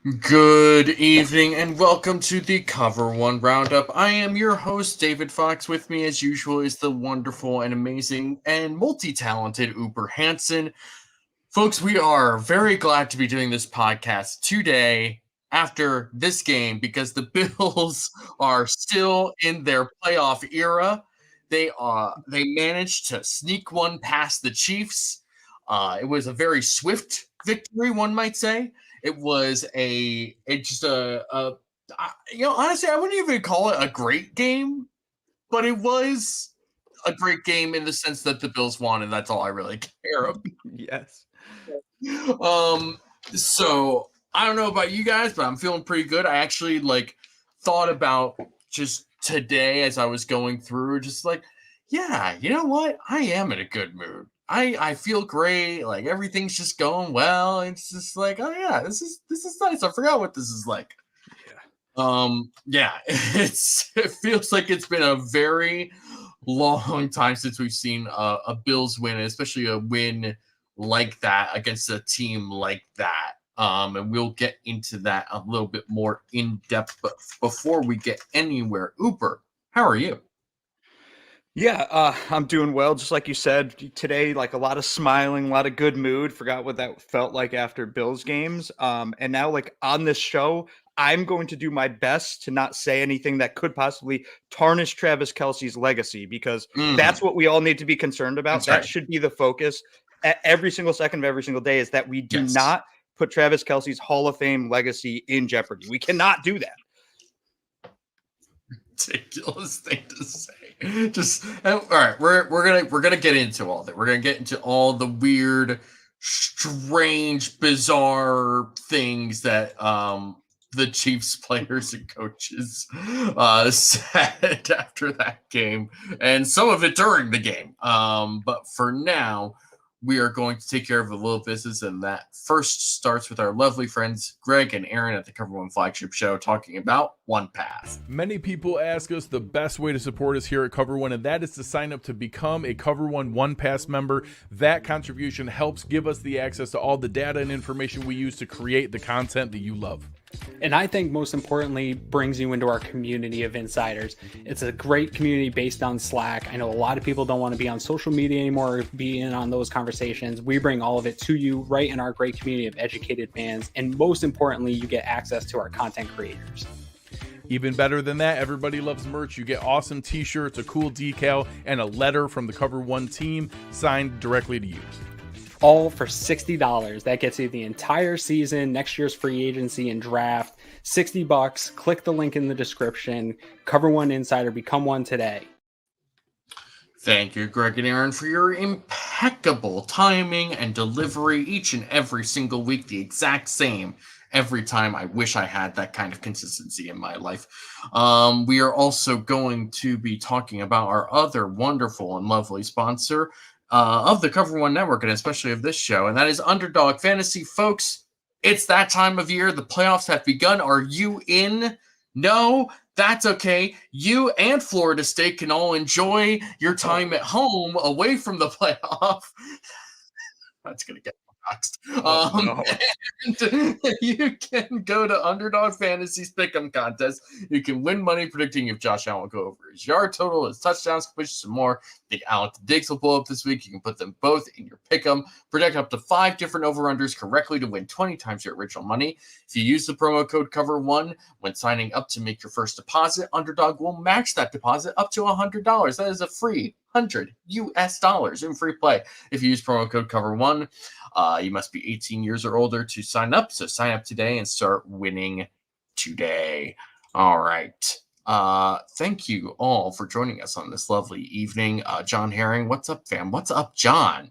Good evening and welcome to the Cover One Roundup. I am your host, David Fox. With me, as usual, is the wonderful and amazing and multi-talented UberHansen. Folks, we are very glad to be doing this podcast today after this game because the Bills are still in their playoff era. They managed to sneak one past the Chiefs. It was a very swift victory, one might say. It was honestly, I wouldn't even call it a great game, but it was a great game in the sense that the Bills won, and that's all I really care about. Yes. So I don't know about you guys, but I'm feeling pretty good. I actually thought about just today as I was going through, just yeah, you know what? I am in a good mood. I feel great. Like everything's just going well. It's just like, oh yeah, this is nice. I forgot what this is like. Yeah, it feels like it's been a very long time since we've seen a Bills win, especially a win like that against a team like that. And we'll get into that a little bit more in depth. But before we get anywhere, Uber, how are you? Yeah, I'm doing well. Just like you said today, like a lot of smiling, a lot of good mood. Forgot what that felt like after Bills games. And now, like on this show, I'm going to do my best to not say anything that could possibly tarnish Travis Kelce's legacy, because that's what we all need to be concerned about. That's That right. should be the focus at every single second of every single day, is that we do Yes. not put Travis Kelce's Hall of Fame legacy in jeopardy. We cannot do that. Ridiculous thing to say. Just all right. We're gonna get into all that. We're gonna get into all the weird, strange, bizarre things that the Chiefs players and coaches said after that game, and some of it during the game. But for now, we are going to take care of a little business, and that first starts with our lovely friends Greg and Aaron at the Cover One Flagship Show talking about One Pass. Many people ask us the best way to support us here at Cover One, and that is to sign up to become a Cover One Pass member. That contribution helps give us the access to all the data and information we use to create the content that you love. And I think most importantly, brings you into our community of insiders. It's a great community based on Slack. I know a lot of people don't want to be on social media anymore or be in on those conversations. We bring all of it to you right in our great community of educated fans. And most importantly, you get access to our content creators. Even better than that, everybody loves merch. You get awesome t-shirts, a cool decal, and a letter from the Cover One team signed directly to you. All for $60. That gets you the entire season, next year's free agency and draft. $60. Click the link in the description. Cover One Insider. Become one today. Thank you, Greg and Aaron, for your impeccable timing and delivery each and every single week, the exact same every time. I wish I had that kind of consistency in my life. We are also going to be talking about our other wonderful and lovely sponsor of the Cover One Network, and especially of this show, and that is Underdog Fantasy. Folks, it's that time of year. The playoffs have begun. Are you in? No, that's okay. You and Florida State can all enjoy your time at home away from the playoff. That's going to get boxed. No. And you can go to Underdog Fantasy's Pick'em contest. You can win money predicting if Josh Allen will go over his yard total, his touchdowns, completions, some more. The Allen Diggs will blow up this week. You can put them both in your Pick'em. Predict up to 5 different over-unders correctly to win 20 times your original money. If you use the promo code COVER1 when signing up to make your first deposit, Underdog will match that deposit up to $100. That is a free $100 in free play if you use promo code COVER1. You must be 18 years or older to sign up. So sign up today and start winning today. All right. Thank you all for joining us on this lovely evening. John Herring, what's up, fam? What's up, John?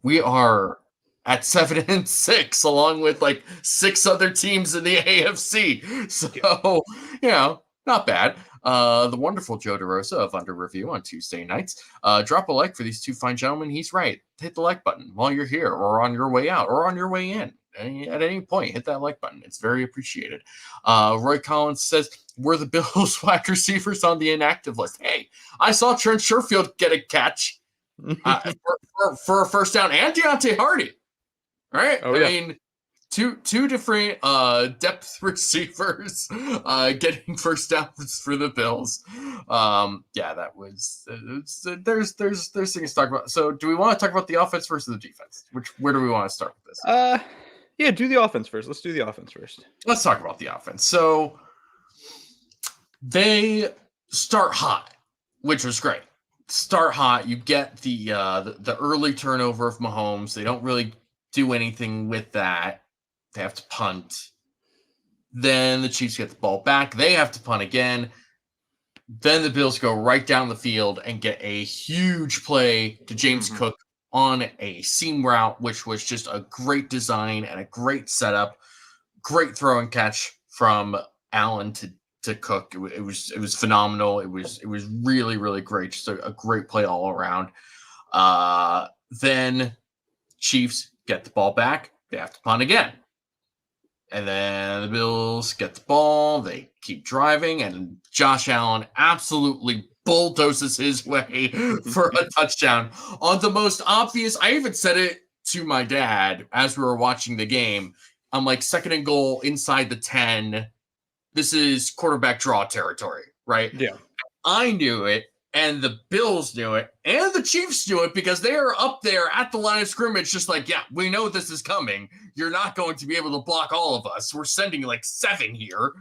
We are at 7-6, along with 6 other teams in the AFC. So, not bad. The wonderful Joe DeRosa of Under Review on Tuesday nights. Drop a like for these two fine gentlemen. He's right. Hit the like button while you're here, or on your way out, or on your way in. At any point, hit that like button. It's very appreciated. Roy Collins says, we're the Bills wide receivers on the inactive list. Hey, I saw Trent Sherfield get a catch for a first down, and Deontay Hardy. Right? Oh, yeah. I mean, two different depth receivers getting first downs for the Bills. Yeah, that was there's things to talk about. So do we want to talk about the offense versus the defense? Where do we want to start with this? Yeah, do the offense first. Let's do the offense first. Let's talk about the offense. So they start hot, which was great. Start hot. You get the early turnover of Mahomes. They don't really do anything with that. They have to punt. Then the Chiefs get the ball back. They have to punt again. Then the Bills go right down the field and get a huge play to James Cook on a seam route, which was just a great design and a great setup. Great throw and catch from Allen to Cook. It was phenomenal. It was really, really great. Just a great play all around. Then Chiefs get the ball back. They have to punt again. And then the Bills get the ball. They keep driving, and Josh Allen absolutely bulldozes his way for a touchdown on the most obvious. I even said it to my dad as we were watching the game. I'm like, 2nd and goal inside the 10. This is quarterback draw territory, right? Yeah. I knew it, and the Bills knew it, and the Chiefs knew it, because they are up there at the line of scrimmage just like, yeah, we know this is coming. You're not going to be able to block all of us. We're sending like 7 here.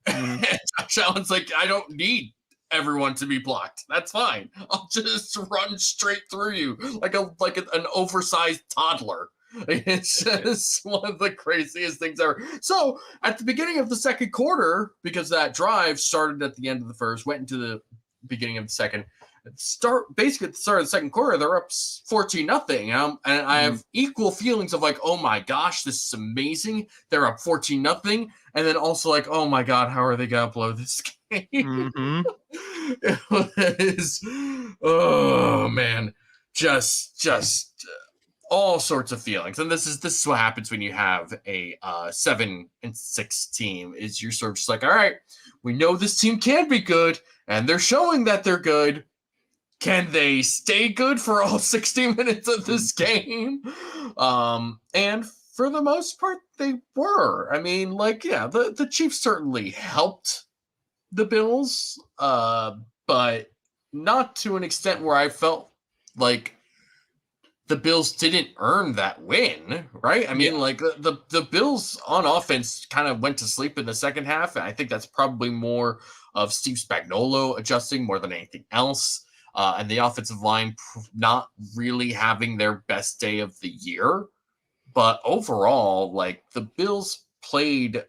And Josh Allen's like, I don't need everyone to be blocked. That's fine. I'll just run straight through you like an oversized toddler. It's just one of the craziest things ever. So at the beginning of the second quarter, because that drive started at the end of the first, went into the beginning of the second, basically at the start of the second quarter, they're up 14-0. And I have equal feelings of like, oh my gosh, this is amazing. They're up 14-0. And then also like, oh my God, how are they going to blow this game? It was, oh man, just all sorts of feelings. And this is what happens when you have a 7-6 team, is you're sort of just like, all right, we know this team can be good, and they're showing that they're good. Can they stay good for all 60 minutes of this game? And for the most part, they were. I mean, like, yeah, the Chiefs certainly helped the Bills, but not to an extent where I felt like the Bills didn't earn that win, right? I mean, like the Bills on offense kind of went to sleep in the second half, and I think that's probably more of Steve Spagnuolo adjusting more than anything else, and the offensive line not really having their best day of the year. But overall, like, the Bills played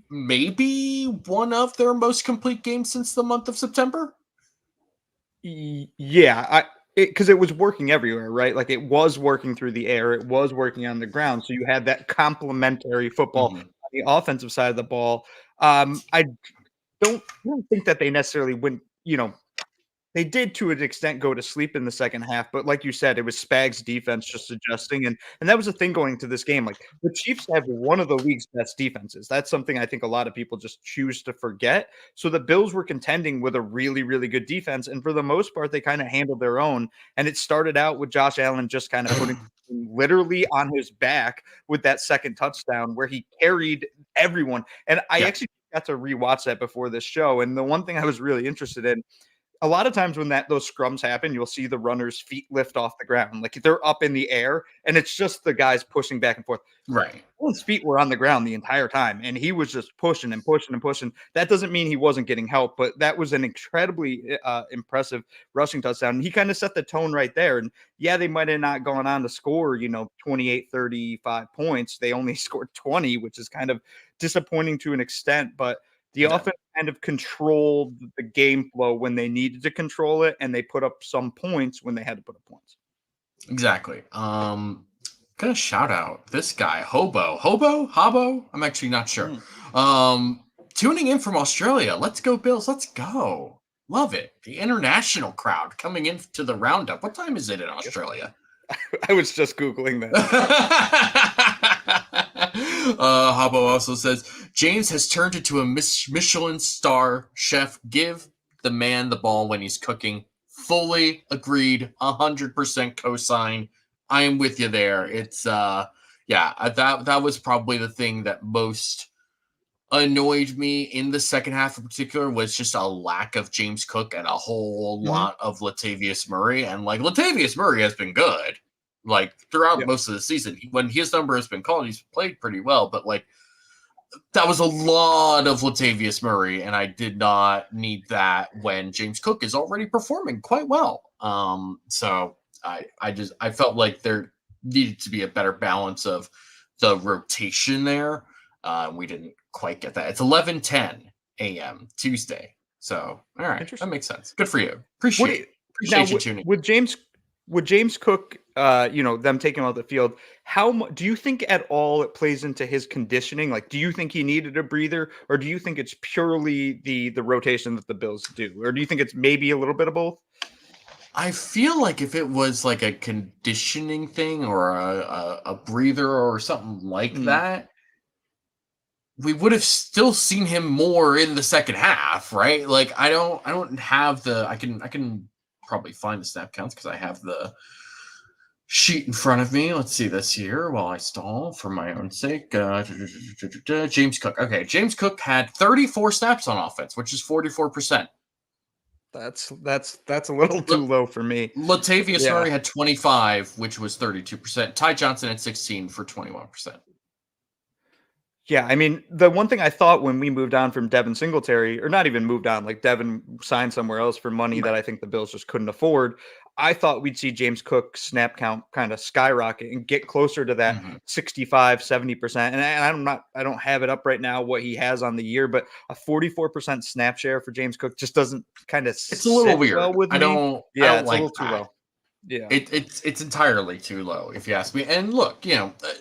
maybe one of their most complete games since the month of September. Yeah, because it was working everywhere, right? Like, it was working through the air, it was working on the ground. So you had that complementary football on the offensive side of the ball. I don't think that they necessarily went, they did to an extent go to sleep in the second half, but like you said, it was Spags' defense just adjusting, and that was the thing going to this game. Like, the Chiefs have one of the league's best defenses. That's something I think a lot of people just choose to forget. So the Bills were contending with a really, really good defense, and for the most part, they kind of handled their own. And it started out with Josh Allen just kind of putting literally on his back with that second touchdown where he carried everyone. And I actually got to rewatch that before this show, and the one thing I was really interested in, a lot of times when those scrums happen, you'll see the runner's feet lift off the ground. Like, they're up in the air, and it's just the guys pushing back and forth. Right. His feet were on the ground the entire time, and he was just pushing and pushing and pushing. That doesn't mean he wasn't getting help, but that was an incredibly impressive rushing touchdown. And he kind of set the tone right there. And yeah, they might have not gone on to score, 28, 35 points. They only scored 20, which is kind of disappointing to an extent, but the offense kind of controlled the game flow when they needed to control it, and they put up some points when they had to put up points. Exactly. Gonna shout out this guy, Hobo. I'm actually not sure. Tuning in from Australia. Let's go, Bills. Let's go. Love it. The international crowd coming into the Roundup. What time is it in Australia? I was just Googling that. Hobo also says, James has turned into a Michelin star chef. Give the man the ball when he's cooking. Fully agreed. 100% cosign. I am with you there. It's Yeah, that was probably the thing that most annoyed me in the second half in particular, was just a lack of James Cook and a whole lot of Latavius Murray. And like, Latavius Murray has been good like throughout most of the season. When his number has been called, he's played pretty well, but like, that was a lot of Latavius Murray, and I did not need that when James Cook is already performing quite well. So I felt like there needed to be a better balance of the rotation there. We didn't quite get that. It's 11:10 a.m. Tuesday. So, all right, that makes sense. Good for you. Appreciate you tuning. With James Cook, them taking him out of the field, do you think at all it plays into his conditioning? Like, do you think he needed a breather, or do you think it's purely the rotation that the Bills do, or do you think it's maybe a little bit of both? I feel like if it was like a conditioning thing or a breather or something like that, we would have still seen him more in the second half, right? Like, I don't have the, I can probably find the snap counts because I have the sheet in front of me. Let's see this here while I stall for my own sake. James Cook. Okay, James Cook had 34 snaps on offense, which is 44%. That's a little too low for me. Latavius Murray had 25, which was 32%. Ty Johnson had 16 for 21%. Yeah, I mean, the one thing I thought when we moved on from Devin Singletary, or not even moved on, like Devin signed somewhere else for money that I think the Bills just couldn't afford, I thought we'd see James Cook snap count kind of skyrocket and get closer to that 65, 70%. And I don't have it up right now what he has on the year, but a 44% snap share for James Cook just doesn't kind of it's a little weird. Well with me. I don't it's like a little too low. Yeah, it's entirely too low if you ask me. And look,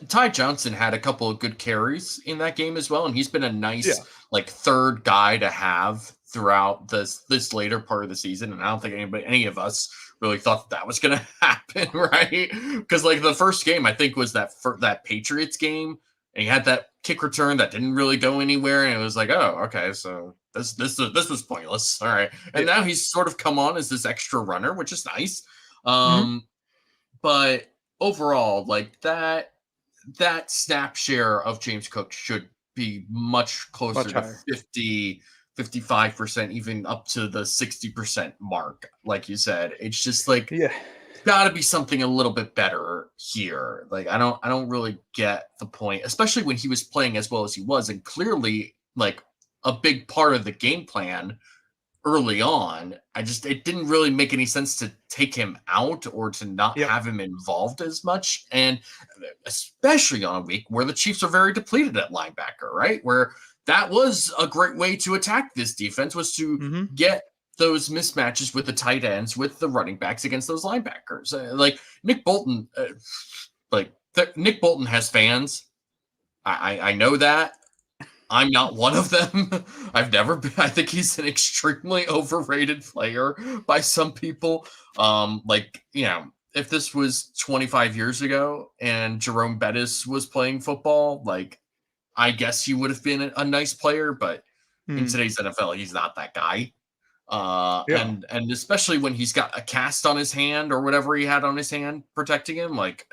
Ty Johnson had a couple of good carries in that game as well, and he's been a nice like third guy to have throughout this later part of the season. And I don't think any of us really thought that was going to happen, right? Because like the first game I think was that Patriots game, and he had that kick return that didn't really go anywhere, and it was like, oh, okay, so this was pointless. All right, and now he's sort of come on as this extra runner, which is nice. But overall, like that snap share of James Cook should be much closer to 50, 55%, even up to the 60% mark. Like you said, it's just like, gotta be something a little bit better here. Like, I don't really get the point, especially when he was playing as well as he was. And clearly like a big part of the game plan early on, it didn't really make any sense to take him out or to not have him involved as much. And especially on a week where the Chiefs are very depleted at linebacker, right? Where that was a great way to attack this defense, was to get those mismatches with the tight ends, with the running backs against those linebackers. Like Nick Bolton, Nick Bolton has fans. I know that. I'm not one of them. I've never been. I think he's an extremely overrated player by some people. If this was 25 years ago and Jerome Bettis was playing football, like, I guess he would have been a nice player, but in today's NFL, he's not that guy. And especially when he's got a cast on his hand or whatever he had on his hand protecting him, like,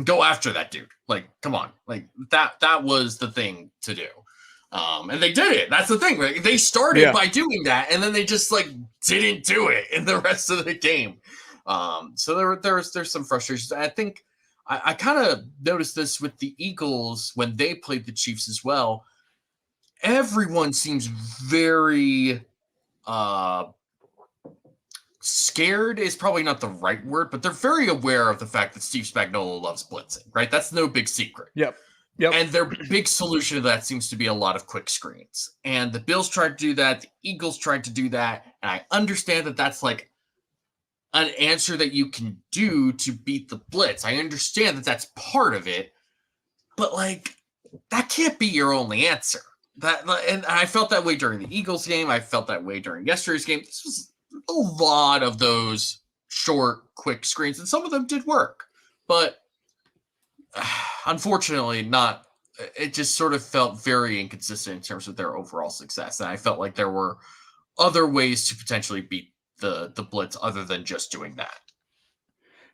go after that dude. Like, come on. Like, that was the thing to do. And they did it. That's the thing, right? They started by doing that, and then they just like didn't do it in the rest of the game. So there's some frustrations. I think I kind of noticed this with the Eagles when they played the Chiefs as well. Everyone seems very scared is probably not the right word, but they're very aware of the fact that Steve Spagnuolo loves blitzing, right? That's no big secret. Yep. And their big solution to that seems to be a lot of quick screens. And the Bills tried to do that. The Eagles tried to do that. And I understand that that's like an answer that you can do to beat the blitz. I understand that that's part of it, but like, that can't be your only answer. And I felt that way during the Eagles game. I felt that way during yesterday's game. This was a lot of those short, quick screens, and some of them did work, but unfortunately not. It just sort of felt very inconsistent in terms of their overall success. And I felt like there were other ways to potentially beat the blitz other than just doing that.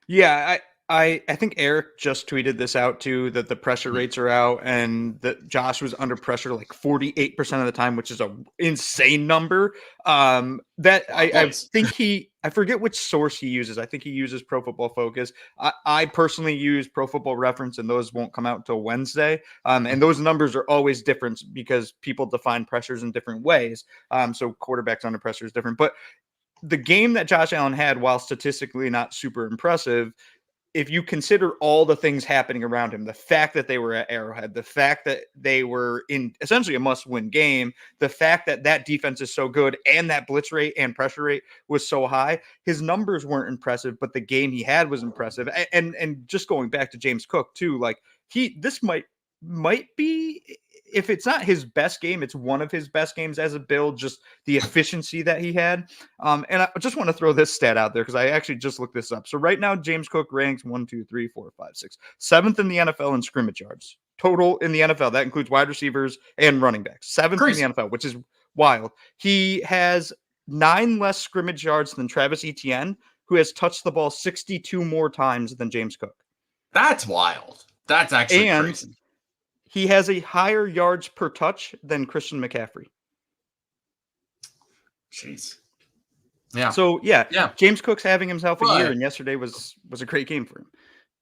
Yeah, I think Eric just tweeted this out too, that the pressure rates are out and that Josh was under pressure like 48% of the time, which is a insane number. That I think I forget which source he uses. I think he uses Pro Football Focus. I personally use Pro Football Reference, and those won't come out until Wednesday. And those numbers are always different because people define pressures in different ways. So quarterbacks under pressure is different. But the game that Josh Allen had, while statistically not super impressive, if you consider all the things happening around him, the fact that they were at Arrowhead, the fact that they were in essentially a must-win game, the fact that that defense is so good and that blitz rate and pressure rate was so high, his numbers weren't impressive, but the game he had was impressive. And just going back to James Cook too, like this might be, if it's not his best game, it's one of his best games as a Bill, just the efficiency that he had. And I just want to throw this stat out there because I actually just looked this up. So right now, James Cook ranks 1, 2, 3, 4, 5, 6, 7th in the NFL in scrimmage yards total in the NFL. That includes wide receivers and running backs. 7th in the NFL, which is wild. He has 9 less scrimmage yards than Travis Etienne, who has touched the ball 62 more times than James Cook. That's wild. That's actually crazy. He has a higher yards per touch than Christian McCaffrey. Jeez. Yeah. So yeah. James Cook's having himself a year, and yesterday was a great game for him.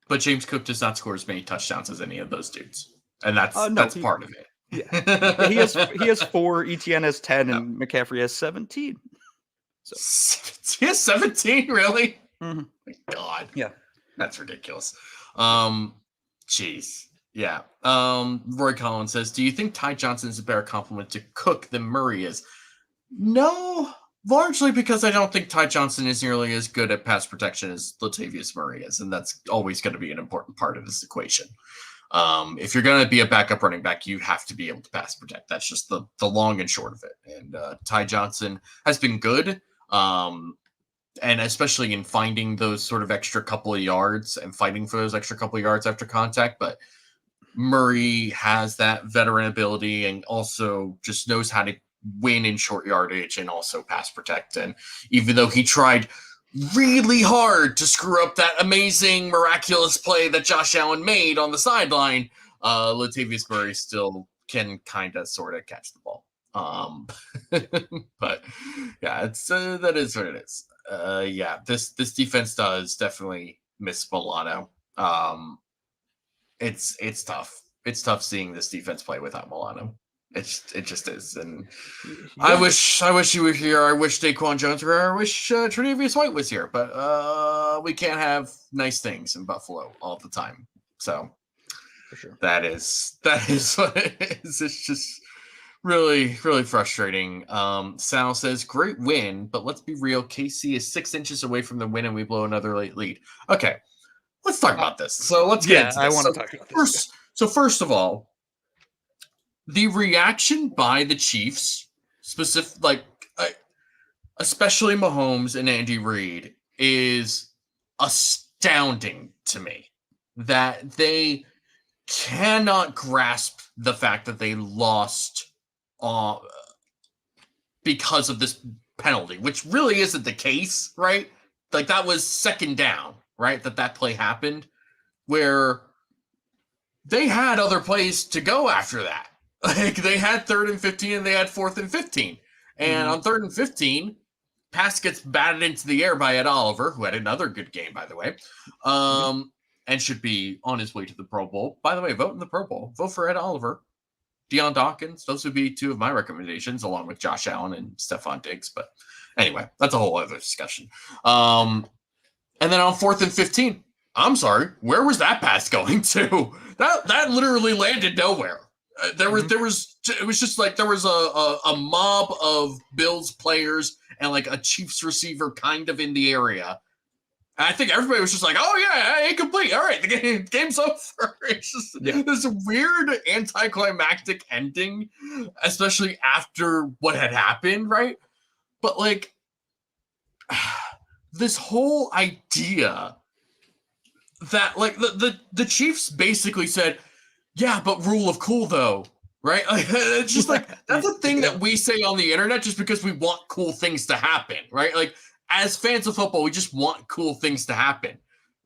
But James Cook does not score as many touchdowns as any of those dudes, and that's part of it. Yeah, he has 4. Etienne has 10, and McCaffrey has 17. So. He has 17, really? Mm-hmm. My God. Yeah, that's ridiculous. Jeez. Yeah. Roy Collins says, do you think Ty Johnson is a better compliment to Cook than Murray is? No, largely because I don't think Ty Johnson is nearly as good at pass protection as Latavius Murray is, and that's always going to be an important part of this equation. If you're going to be a backup running back, you have to be able to pass protect. That's just the long and short of it. And Ty Johnson has been good, and especially in finding those sort of extra couple of yards and fighting for those extra couple of yards after contact, but Murray has that veteran ability and also just knows how to win in short yardage and also pass protect. And even though he tried really hard to screw up that amazing, miraculous play that Josh Allen made on the sideline, Latavius Murray still can kind of sort of catch the ball. But yeah, it's that is what it is. This defense does definitely miss Milano. It's tough. It's tough seeing this defense play without Milano. It just is. And I wish you were here. I wish Daquan Jones were here. I wish Tre'Davious White was here. But we can't have nice things in Buffalo all the time. So for sure. That is what it is. It's just really, really frustrating. Sal says, great win, but let's be real. KC is 6 inches away from the win and we blow another late lead. Okay. Let's talk about this. So let's get into this. I want to talk about this. So first of all, the reaction by the Chiefs, especially Mahomes and Andy Reid, is astounding to me. That they cannot grasp the fact that they lost because of this penalty, which really isn't the case, right? Like that was second down. Right, that play happened, where they had other plays to go after that. Like they had 3rd and 15 and they had 4th and 15. And on 3rd and 15, pass gets batted into the air by Ed Oliver, who had another good game, by the way, and should be on his way to the Pro Bowl. By the way, vote in the Pro Bowl. Vote for Ed Oliver. Deion Dawkins. Those would be 2 of my recommendations, along with Josh Allen and Stefon Diggs. But anyway, that's a whole other discussion. And then on 4th and 15, I'm sorry, where was that pass going to? That literally landed nowhere. It was just like there was a mob of Bills players and like a Chiefs receiver kind of in the area. And I think everybody was just like, oh yeah, incomplete. All right, the game's over. It's just this weird anticlimactic ending, especially after what had happened, right? But like this whole idea that like the Chiefs basically said, yeah, but rule of cool though, right? Like, it's just like that's a thing that we say on the internet just because we want cool things to happen, right? Like as fans of football, we just want cool things to happen.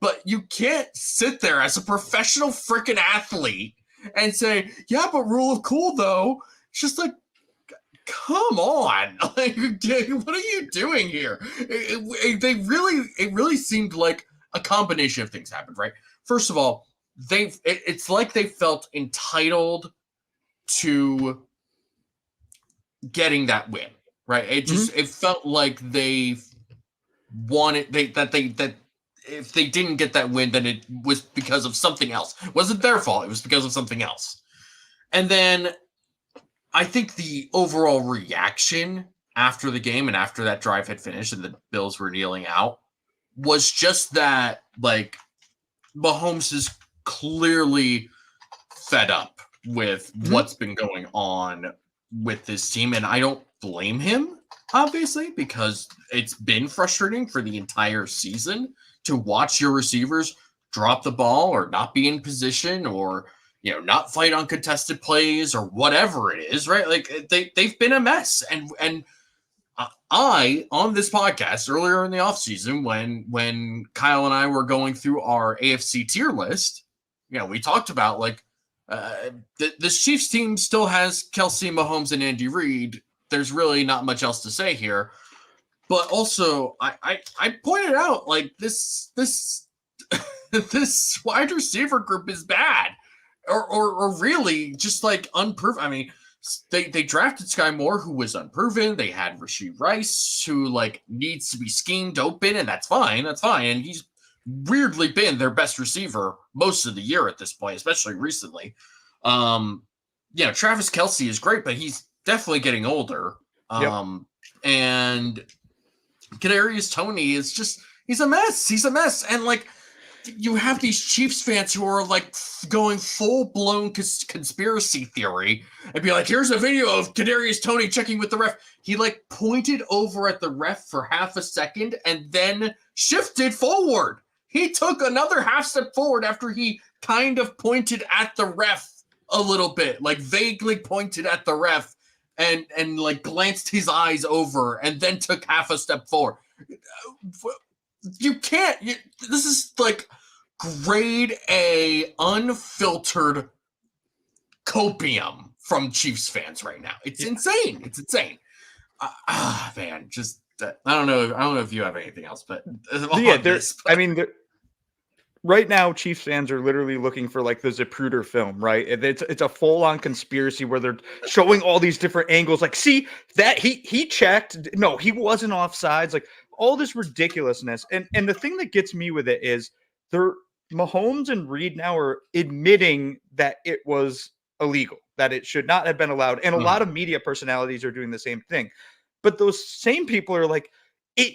but you can't sit there as a professional freaking athlete and say, yeah, but rule of cool, though. It's just like, come on. Like, what are you doing here? It really seemed like a combination of things happened, right? First of all, it's like they felt entitled to getting that win, right? It just it felt like they wanted that if they didn't get that win, then it was because of something else. It wasn't their fault. It was because of something else. And then I think the overall reaction after the game and after that drive had finished and the Bills were kneeling out was just that, like, Mahomes is clearly fed up with what's been going on with this team. And I don't blame him, obviously, because it's been frustrating for the entire season to watch your receivers drop the ball or not be in position or, you know, not fight on contested plays or whatever it is, right? Like they've been a mess. And I, on this podcast earlier in the offseason, when Kyle and I were going through our AFC tier list, you know, we talked about like the Chiefs team still has Kelsey, Mahomes, and Andy Reid. There's really not much else to say here. But also, I pointed out, like, this this wide receiver group is bad, or really just like unproven. I mean, they drafted Sky Moore, who was unproven. They had Rashee Rice, who like needs to be schemed open, and that's fine. And he's weirdly been their best receiver most of the year at this point, especially recently. You know, Travis Kelce is great, but he's definitely getting older. And Kadarius Toney is just, he's a mess. And like, you have these Chiefs fans who are like going full-blown conspiracy theory and be like, here's a video of Kadarius Toney checking with the ref. He like pointed over at the ref for half a second and then shifted forward. He took another half step forward after he kind of pointed at the ref a little bit, like vaguely pointed at the ref and like glanced his eyes over and then took half a step forward. You can't. This is like grade A unfiltered copium from Chiefs fans right now. It's insane. It's insane. Man, just I don't know if you have anything else, but I mean, right now, Chiefs fans are literally looking for like the Zapruder film, right? It's a full-on conspiracy where they're showing all these different angles. Like, see that he checked. No, he wasn't offsides. Like all this ridiculousness. And the thing that gets me with it is Mahomes and Reed now are admitting that it was illegal, that it should not have been allowed. And a lot of media personalities are doing the same thing. But those same people are like, it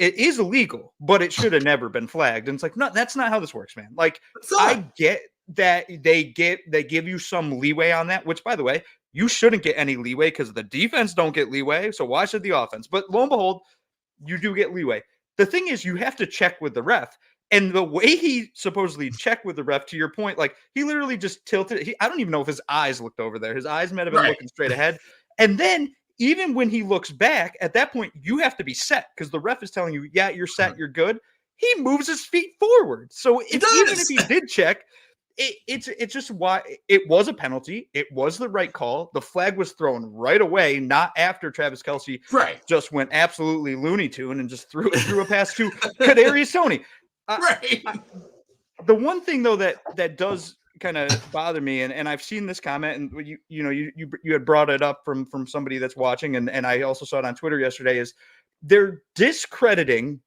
is illegal, but it should have never been flagged. And it's like, no, that's not how this works, man. Like, I get that they give you some leeway on that, which, by the way, you shouldn't get any leeway because the defense don't get leeway. So why should the offense? But lo and behold, you do get leeway. The thing is, you have to check with the ref. And the way he supposedly checked with the ref, to your point, like he literally just tilted. I don't even know if his eyes looked over there. His eyes might have been looking straight ahead. And then even when he looks back, at that point, you have to be set because the ref is telling you, yeah, you're set, you're good. He moves his feet forward. So even if he did check, it's just why it was a penalty. It was the right call. The flag was thrown right away, not after Travis Kelce just went absolutely Looney Tune and just threw a pass to Kadarius Toney. The one thing though that does kind of bother me, and I've seen this comment, and you had brought it up from somebody that's watching, and I also saw it on Twitter yesterday, is they're discrediting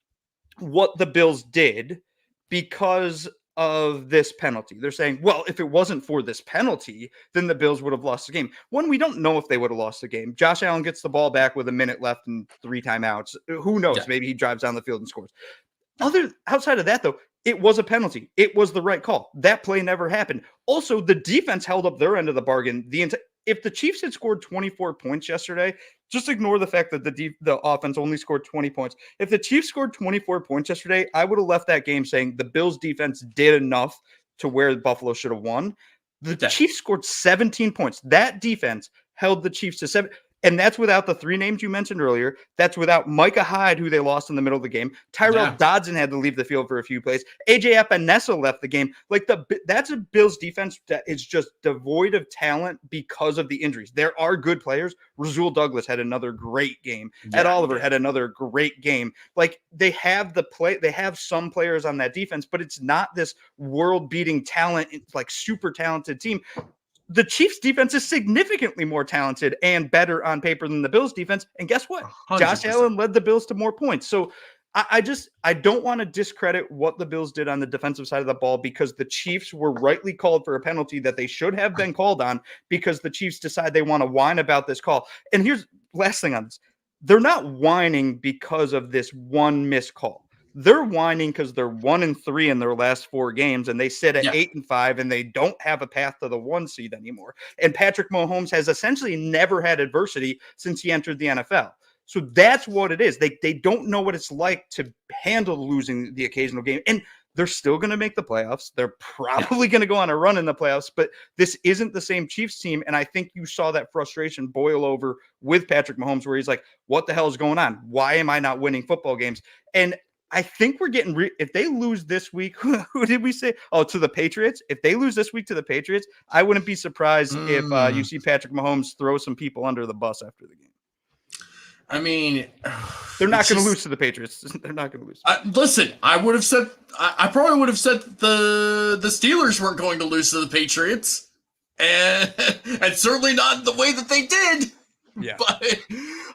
what the Bills did because of this penalty. They're saying, well, if it wasn't for this penalty, then the Bills would have lost the game. One, we don't know if they would have lost the game. Josh Allen gets the ball back with a minute left and 3 timeouts. Who knows? Maybe he drives down the field and scores. Outside of that, though, it was a penalty. It was the right call. That play never happened. Also, the defense held up their end of the bargain. If the Chiefs had scored 24 points yesterday, just ignore the fact that the offense only scored 20 points. If the Chiefs scored 24 points yesterday, I would have left that game saying the Bills defense did enough to where Buffalo should have won. The Chiefs scored 17 points. That defense held the Chiefs to 7. And that's without the 3 names you mentioned earlier. That's without Micah Hyde, who they lost in the middle of the game. Tyrell Dodson had to leave the field for a few plays. AJ Epinesa left the game. Like that's a Bills defense that is just devoid of talent because of the injuries. There are good players. Rasul Douglas had another great game. Ed Oliver had another great game. Like they have they have some players on that defense, but it's not this world-beating talent, like super talented team. The Chiefs defense is significantly more talented and better on paper than the Bills defense. And guess what? 100%. Josh Allen led the Bills to more points. So I don't want to discredit what the Bills did on the defensive side of the ball, because the Chiefs were rightly called for a penalty that they should have been called on, because the Chiefs decide they want to whine about this call. And here's last thing on this. They're not whining because of this one missed call. They're whining because they're 1-3 in their last 4 games, and they sit at 8-5, and they don't have a path to the 1 seed anymore. And Patrick Mahomes has essentially never had adversity since he entered the NFL. So that's what it is. They don't know what it's like to handle losing the occasional game. And they're still going to make the playoffs. They're probably going to go on a run in the playoffs, but this isn't the same Chiefs team. And I think you saw that frustration boil over with Patrick Mahomes, where he's like, what the hell is going on? Why am I not winning football games? And I think we're getting if they lose this week, who did we say? Oh, to the Patriots. If they lose this week to the Patriots, I wouldn't be surprised if you see Patrick Mahomes throw some people under the bus after the game. I mean, they're not going to lose to the Patriots. They're not going to lose. Listen, I would have said, I probably would have said the Steelers weren't going to lose to the Patriots, and certainly not the way that they did. Yeah, but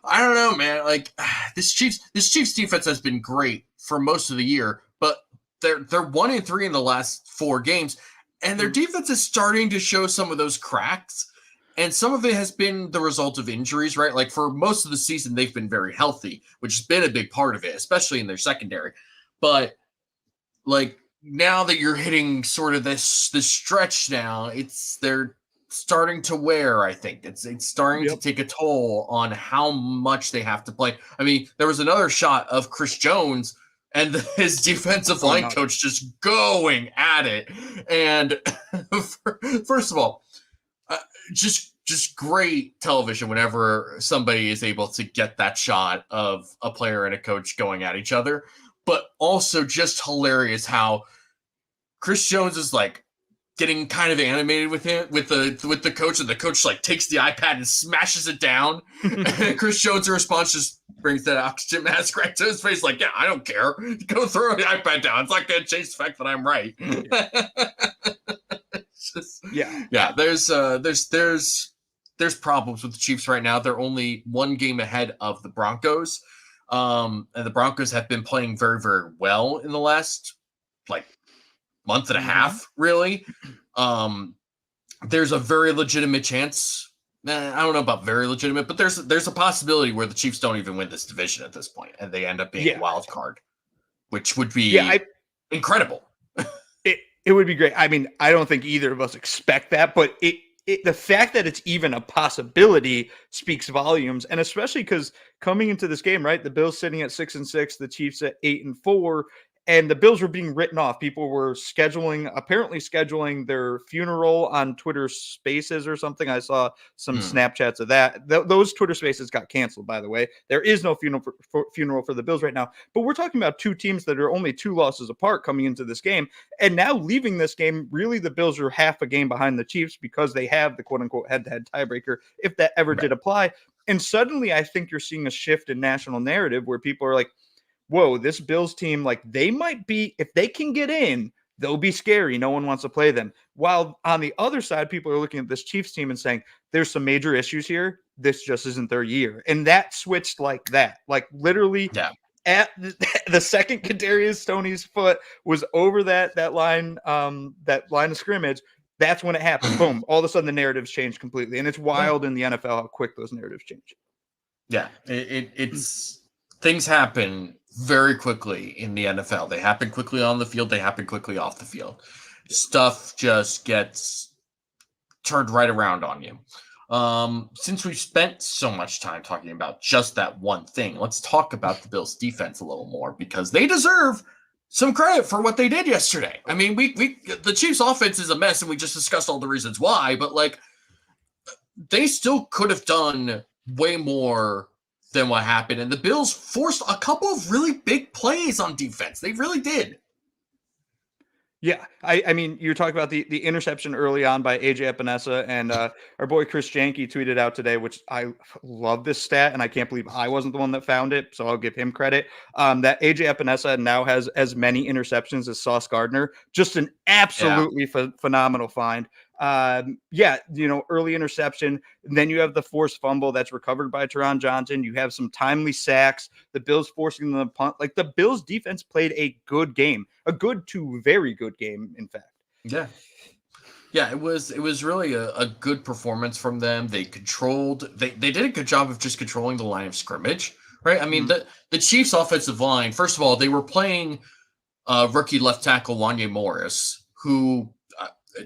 I don't know, man. Like this Chiefs defense has been great for most of the year, but they're 1-3 in the last 4 games, and their defense is starting to show some of those cracks. And some of it has been the result of injuries, right? Like for most of the season, they've been very healthy, which has been a big part of it, especially in their secondary. But like now that you're hitting sort of this stretch now, they're starting to wear. I think it's starting to take a toll on how much they have to play. I mean, there was another shot of Chris Jones and his defensive line coach just going at it. And first of all, just great television whenever somebody is able to get that shot of a player and a coach going at each other, but also just hilarious how Chris Jones is like getting kind of animated with him with the coach, and the coach like takes the iPad and smashes it down. And Chris Jones' response just brings that oxygen mask right to his face, like, yeah, I don't care. Go throw the iPad down. It's not gonna change the fact that I'm right. There's problems with the Chiefs right now. They're only 1 game ahead of the Broncos. And the Broncos have been playing very, very well in the last like month and a half, really. There's a very legitimate chance. I don't know about very legitimate, but there's a possibility where the Chiefs don't even win this division at this point, and they end up being a wild card, which would be incredible. It would be great. I mean, I don't think either of us expect that, but the fact that it's even a possibility speaks volumes. And especially because coming into this game, right, the Bills sitting at 6-6, the Chiefs at 8-4, and the Bills were being written off. People were apparently scheduling their funeral on Twitter Spaces or something. I saw some Snapchats of that. Those Twitter Spaces got canceled, by the way. There is no funeral for the Bills right now. But we're talking about 2 teams that are only 2 losses apart coming into this game. And now leaving this game, really the Bills are half a game behind the Chiefs because they have the quote-unquote head-to-head tiebreaker, if that ever did apply. And suddenly I think you're seeing a shift in national narrative where people are like, whoa, this Bills team, like they might be, if they can get in, they'll be scary. No one wants to play them. While on the other side, people are looking at this Chiefs team and saying, there's some major issues here. This just isn't their year. And that switched like that. Like literally at the second Kadarius Stoney's foot was over that line of scrimmage. That's when it happened. Boom. All of a sudden the narratives changed completely. And it's wild in the NFL how quick those narratives change. Yeah. It's things happen very quickly in the NFL. They happen quickly on the field. They happen quickly off the field. Stuff just gets turned right around on you. Since we've spent so much time talking about just that one thing, let's talk about the Bills defense a little more, because they deserve some credit for what they did yesterday. I mean, the Chiefs offense is a mess, and we just discussed all the reasons why, but like they still could have done way more than what happened. And the Bills forced a couple of really big plays on defense. They really did. Yeah, I mean, you're talking about the interception early on by AJ Epinesa, and our boy Chris Janke tweeted out today, which I love this stat, and I can't believe I wasn't the one that found it, so I'll give him credit. That AJ Epinesa now has as many interceptions as Sauce Gardner. Just an absolutely phenomenal find. Yeah, early interception. And then you have the forced fumble that's recovered by Teron Johnson. You have some timely sacks. The Bills forcing them to punt. Like, the Bills defense played a good game, a good to very good game, in fact. Yeah. Yeah, it was really a good performance from them. They did a good job of just controlling the line of scrimmage, right? I mean, the Chiefs offensive line, first of all, they were playing rookie left tackle Wanya Morris, who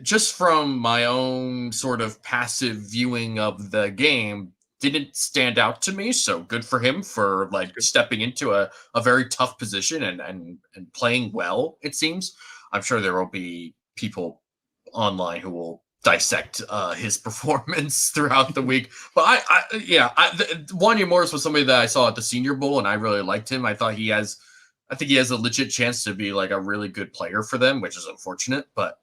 just from my own sort of passive viewing of the game, didn't stand out to me. So good for him for stepping into a very tough position and playing well, it seems. I'm sure there will be people online who will dissect his performance throughout the week. But Wanya Morris was somebody that I saw at the Senior Bowl, and I really liked him. I think he has a legit chance to be like a really good player for them, which is unfortunate, but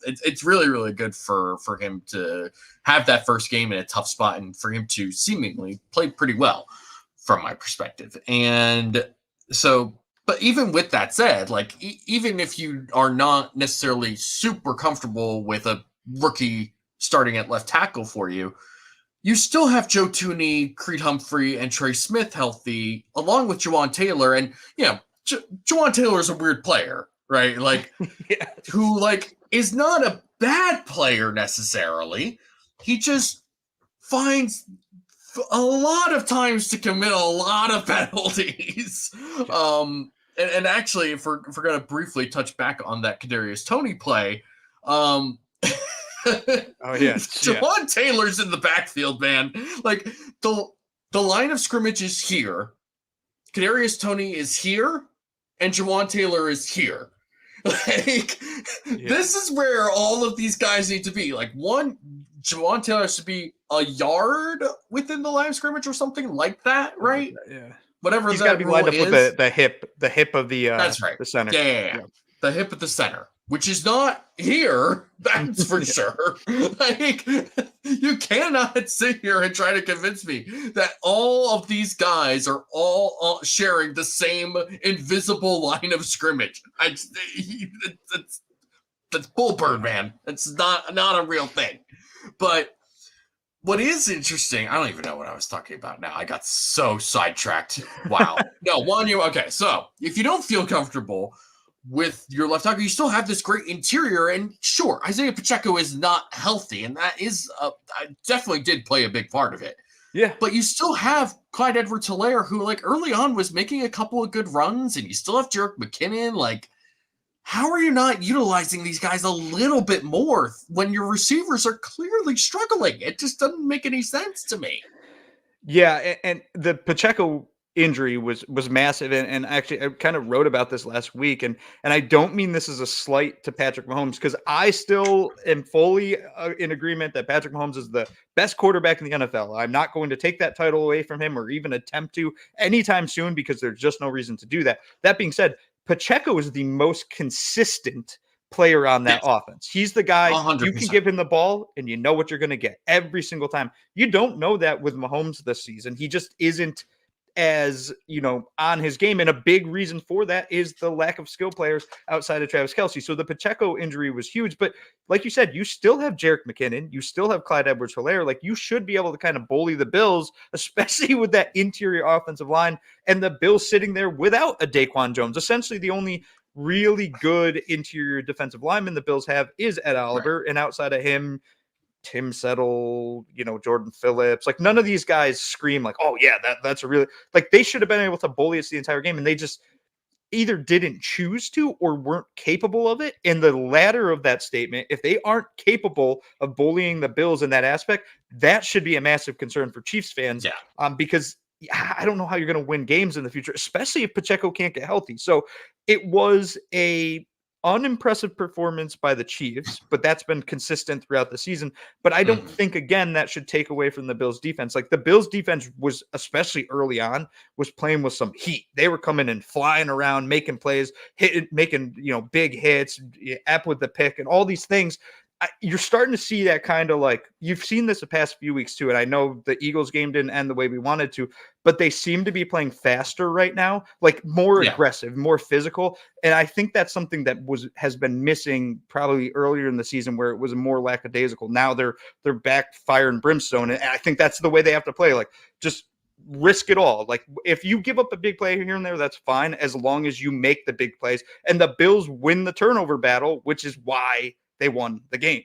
it's really, really good for him to have that first game in a tough spot and for him to seemingly play pretty well from my perspective. And so, but even with that said, like, even if you are not necessarily super comfortable with a rookie starting at left tackle for you, you still have Joe Tooney, Creed Humphrey, and Trey Smith healthy, along with Juwan Taylor. And, Juwan Taylor is a weird player, right? Like, who is not a bad player necessarily. He just finds a lot of times to commit a lot of penalties. And actually, if we're going to briefly touch back on that Kadarius Toney play, oh yeah, Juwan Taylor's in the backfield, man. Like, the line of scrimmage is here. Kadarius Toney is here, and Juwan Taylor is here. This is where all of these guys need to be. Like, one, Juwan Taylor should be a yard within the line of scrimmage or something like that, right? Yeah. Whatever he's got to be lined up with the hip of the that's right, the center. Yeah. The hip at the center, which is not here. That's for sure. Like, you cannot sit here and try to convince me that all of these guys are all sharing the same invisible line of scrimmage. That's bullbird, man. It's not a real thing. But what is interesting, I don't even know what I was talking about now. I got so sidetracked. Wow. Okay, so if you don't feel comfortable with your left tackle, you still have this great interior. And sure, Isaiah Pacheco is not healthy, and that is definitely did play a big part of it. Yeah. But you still have Clyde Edwards-Helaire, who early on was making a couple of good runs, and you still have Jerick McKinnon. How are you not utilizing these guys a little bit more when your receivers are clearly struggling? It just doesn't make any sense to me. Yeah, and the Pacheco injury was massive, and actually I kind of wrote about this last week, and I don't mean this as a slight to Patrick Mahomes, because I still am fully in agreement that Patrick Mahomes is the best quarterback in the NFL. I'm not going to take that title away from him or even attempt to anytime soon, because there's just no reason to do that. That being said, Pacheco is the most consistent player on that offense. He's the guy 100%. You can give him the ball and you know what you're going to get every single time. You don't know that with Mahomes this season. He just isn't as, on his game. And a big reason for that is the lack of skill players outside of Travis Kelce. So the Pacheco injury was huge. But like you said, you still have Jerick McKinnon. You still have Clyde Edwards-Helaire. You should be able to kind of bully the Bills, especially with that interior offensive line. And the Bills sitting there without a Daquan Jones. Essentially, the only really good interior defensive lineman the Bills have is Ed Oliver. Right. And outside of him, Tim Settle, Jordan Phillips, none of these guys scream oh yeah, that's a really, they should have been able to bully us the entire game, and they just either didn't choose to or weren't capable of it. And the latter of that statement, if they aren't capable of bullying the Bills in that aspect, that should be a massive concern for Chiefs fans. Yeah. Because I don't know how you're going to win games in the future, especially if Pacheco can't get healthy. So it was a unimpressive performance by the Chiefs, but that's been consistent throughout the season. But I don't think, again, that should take away from the Bills defense. Like the Bills defense was, especially early on, was playing with some heat. They were coming and flying around, making plays, making, big hits, up with the pick and all these things. You're starting to see that kind of like, you've seen this the past few weeks too. And I know the Eagles game didn't end the way we wanted to, but they seem to be playing faster right now, like more aggressive, more physical. And I think that's something that has been missing probably earlier in the season where it was more lackadaisical. Now they're back fire and brimstone. And I think that's the way they have to play. Like just risk it all. Like if you give up a big play here and there, that's fine, as long as you make the big plays. And the Bills win the turnover battle, which is why they won the game.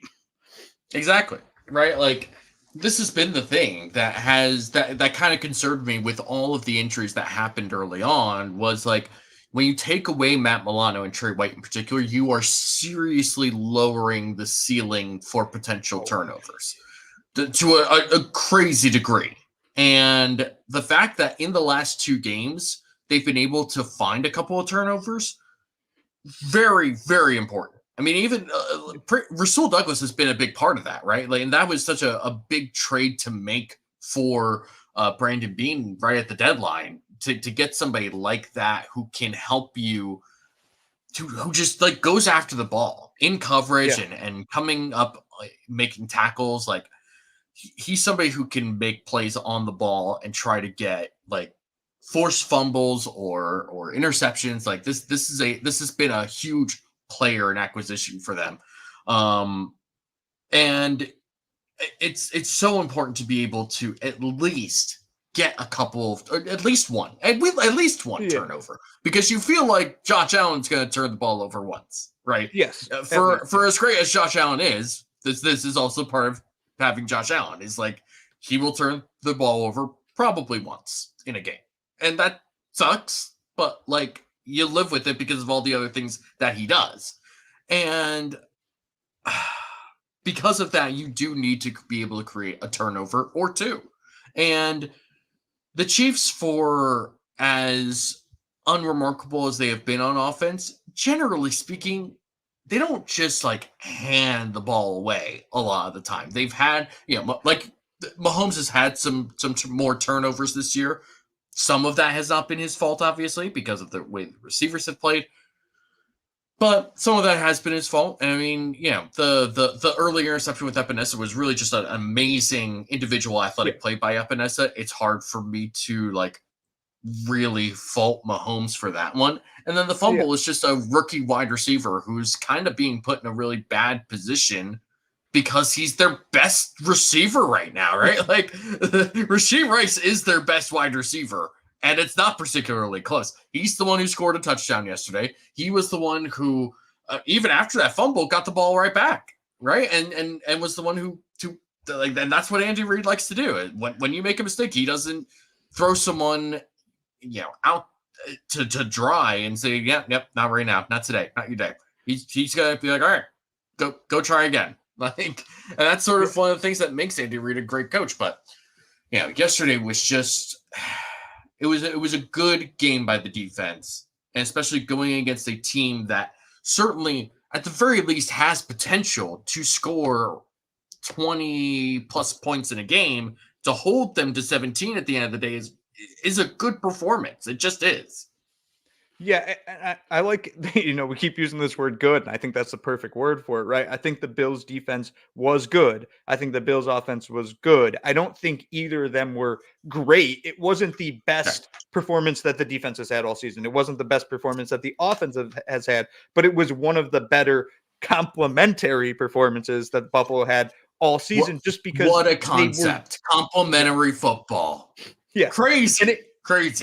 Exactly. Right. Like this has been the thing that kind of concerned me with all of the injuries that happened early on, was like, when you take away Matt Milano and Trey White in particular, you are seriously lowering the ceiling for potential turnovers to a crazy degree. And the fact that in the last 2 games, they've been able to find a couple of turnovers, very, very important. I mean, even Rasul Douglas has been a big part of that, right? Like, and that was such a big trade to make for Brandon Beane right at the deadline, to get somebody like that who can help you, who just like goes after the ball in coverage and coming up, like, making tackles. Like he's somebody who can make plays on the ball and try to get like forced fumbles or interceptions. Like this has been a huge player and acquisition for them. And it's so important to be able to at least get a couple of, or at least one turnover, because you feel like Josh Allen's going to turn the ball over once, right? Yes. For as great as Josh Allen is, this is also part of having Josh Allen, is like he will turn the ball over probably once in a game, and that sucks, but like you live with it because of all the other things that he does. And because of that, you do need to be able to create a turnover or 2. And the Chiefs, for as unremarkable as they have been on offense, generally speaking, they don't just like hand the ball away a lot of the time. They've had, like Mahomes has had some more turnovers this year. Some of that has not been his fault, obviously, because of the way the receivers have played. But some of that has been his fault. And I mean, the early interception with Epinesa was really just an amazing individual athletic play by Epinesa. It's hard for me to like really fault Mahomes for that one. And then the fumble is just a rookie wide receiver who's kind of being put in a really bad position because he's their best receiver right now, right? Like Rashee Rice is their best wide receiver, and it's not particularly close. He's the one who scored a touchdown yesterday. He was the one who, even after that fumble, got the ball right back, right? And was the one who like, and that's what Andy Reid likes to do. When you make a mistake, he doesn't throw someone, out to dry and say, yep, not right now, not today, not your day. He's gonna be like, all right, go try again. Like, and that's sort of one of the things that makes Andy Reid a great coach. But yesterday was just, it was a good game by the defense, and especially going against a team that certainly, at the very least, has potential to score 20 plus points in a game. To hold them to 17 at the end of the day is a good performance. It just is. Yeah, I like, we keep using this word good, and I think that's the perfect word for it, right? I think the Bills defense was good. I think the Bills offense was good. I don't think either of them were great. It wasn't the best performance that the defense has had all season. It wasn't the best performance that the offense has had, but it was one of the better complementary performances that Buffalo had all season, just because. What a concept. Complementary football. Yeah. Crazy.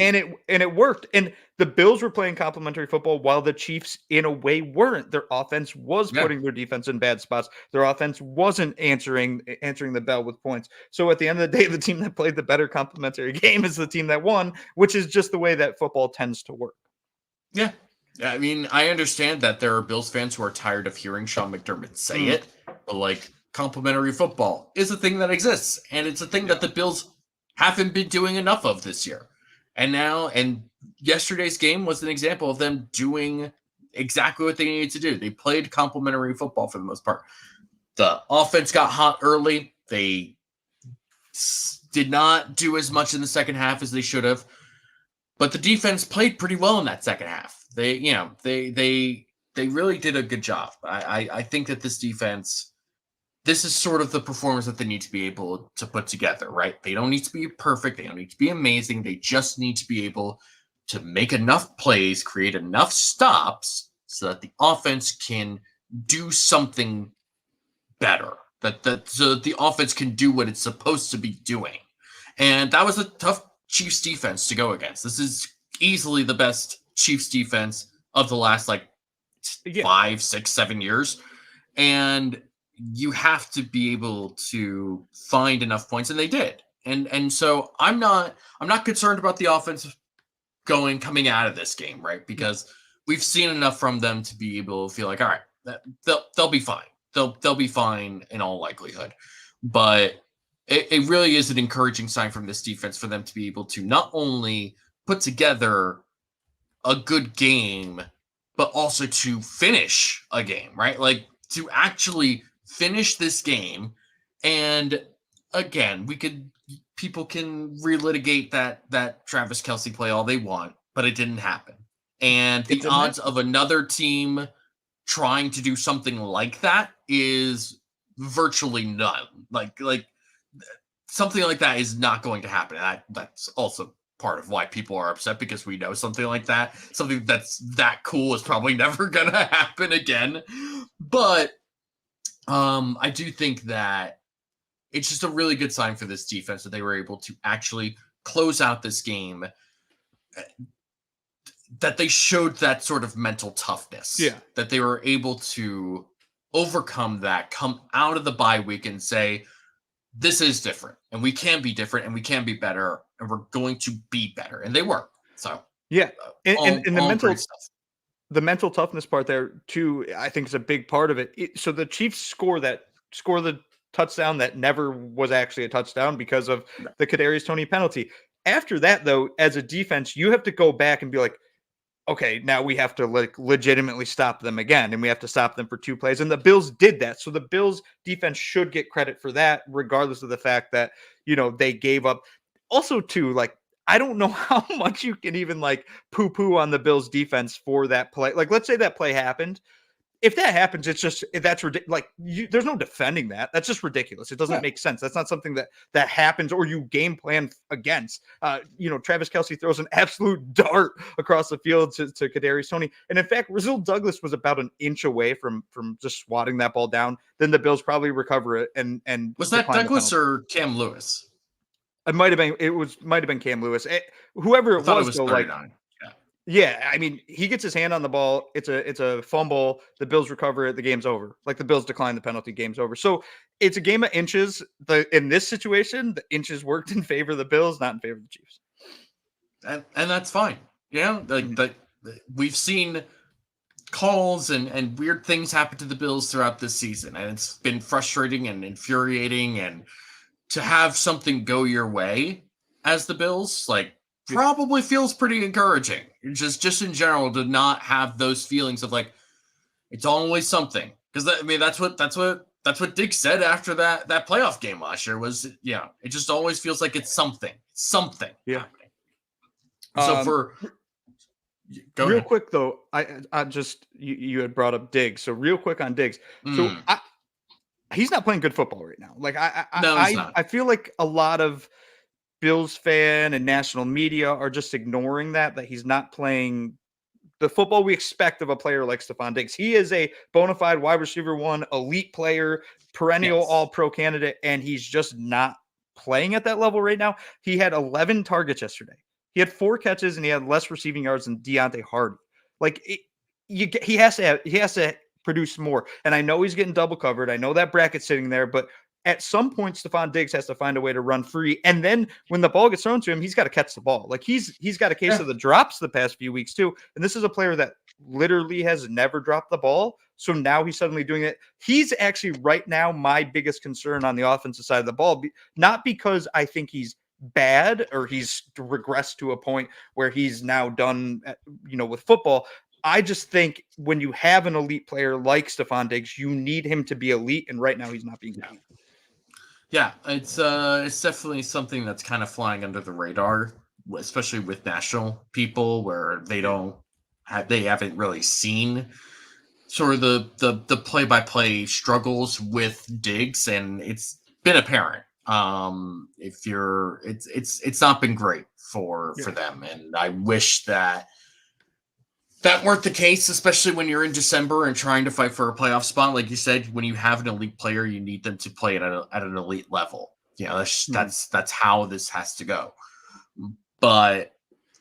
And it worked. And the Bills were playing complementary football while the Chiefs, in a way, weren't. Their offense was putting their defense in bad spots. Their offense wasn't answering the bell with points. So at the end of the day, the team that played the better complementary game is the team that won, which is just the way that football tends to work. Yeah. I mean, I understand that there are Bills fans who are tired of hearing Sean McDermott say it, but like, complementary football is a thing that exists, and it's a thing that the Bills haven't been doing enough of this year. And yesterday's game was an example of them doing exactly what they needed to do. They played complementary football for the most part. The offense got hot early. They did not do as much in the second half as they should have, but the defense played pretty well in that second half. They really did a good job. I think that this defense, this is sort of the performance that they need to be able to put together, right? They don't need to be perfect. They don't need to be amazing. They just need to be able to make enough plays, create enough stops so that the offense can do something better, so that the offense can do what it's supposed to be doing. And that was a tough Chiefs defense to go against. This is easily the best Chiefs defense of the last 5, 6, 7 years. And you have to be able to find enough points, and they did. And so I'm not concerned about the offense coming out of this game, right? Because we've seen enough from them to be able to feel like, all right, they'll be fine. They'll be fine in all likelihood. But it really is an encouraging sign from this defense for them to be able to not only put together a good game, but also to finish a game, right? Like to actually finish this game. And again, people can relitigate that Travis Kelce play all they want, but it didn't happen. And the odds of another team trying to do something like that is virtually none. Like something like that is not going to happen. That's also part of why people are upset, because we know something like that, something that's that cool, is probably never going to happen again. But I do think that it's just a really good sign for this defense that they were able to actually close out this game, that they showed that sort of mental toughness. Yeah. That they were able to overcome that, come out of the bye week and say, this is different, and we can be different, and we can be better, and we're going to be better. And they were. So yeah. And the mental toughness part there too, I think is a big part of it. So the Chiefs score the touchdown that never was actually a touchdown because of the Kadarius Toney penalty. After that, though, as a defense, you have to go back and be like, okay, now we have to legitimately stop them again, and we have to stop them for 2 plays. And the Bills did that. So the Bills defense should get credit for that, regardless of the fact that, they gave up. Also, too, I don't know how much you can even poo-poo on the Bills defense for that play. Let's say that play happened. If that happens, that's ridiculous. There's no defending that. That's just ridiculous. It doesn't make sense. That's not something that happens or you game plan against. Travis Kelce throws an absolute dart across the field to Kadarius Toney. And in fact, Rasul Douglas was about an inch away from just swatting that ball down. Then the Bills probably recover it. And was that Douglas or Cam Lewis? It might have been Cam Lewis. Whoever it was, though, 39. Yeah, I mean, he gets his hand on the ball. It's a fumble. The Bills recover it. The game's over. The Bills decline the penalty. Game's over. So it's a game of inches. In this situation, the inches worked in favor of the Bills, not in favor of the Chiefs. And that's fine. We've seen calls and weird things happen to the Bills throughout this season, and it's been frustrating and infuriating. And to have something go your way as the Bills, probably feels pretty encouraging. Just in general, to not have those feelings of it's always something. Because that's what Diggs said after that playoff game last year was, it just always feels like it's something happening. So go real ahead. Quick though, I just you had brought up Diggs, so real quick on Diggs. So he's not playing good football right now. He's not. I feel like a lot of Bills fan and national media are just ignoring that he's not playing the football we expect of a player like Stefon Diggs. He is a bona fide wide receiver 1, elite player, perennial all-pro candidate, and he's just not playing at that level right now. He had 11 targets yesterday. He had 4 catches, and he had less receiving yards than Deontay Hardy. He has to produce more. And I know he's getting double covered. I know that bracket's sitting there, but at some point, Stefon Diggs has to find a way to run free. And then when the ball gets thrown to him, he's got to catch the ball. He's got a case of the drops the past few weeks too. And this is a player that literally has never dropped the ball. So now he's suddenly doing it. He's actually right now my biggest concern on the offensive side of the ball. Not because I think he's bad or he's regressed to a point where he's now done, with football. I just think when you have an elite player like Stefon Diggs, you need him to be elite, and right now he's not being elite. Yeah, it's definitely something that's kind of flying under the radar, especially with national people, where they haven't really seen sort of the play-by-play struggles with Diggs, and it's been apparent. It's not been great for them, and I wish that weren't the case, especially when you're in December and trying to fight for a playoff spot. Like you said, when you have an elite player, you need them to play at an elite level. That's how this has to go. But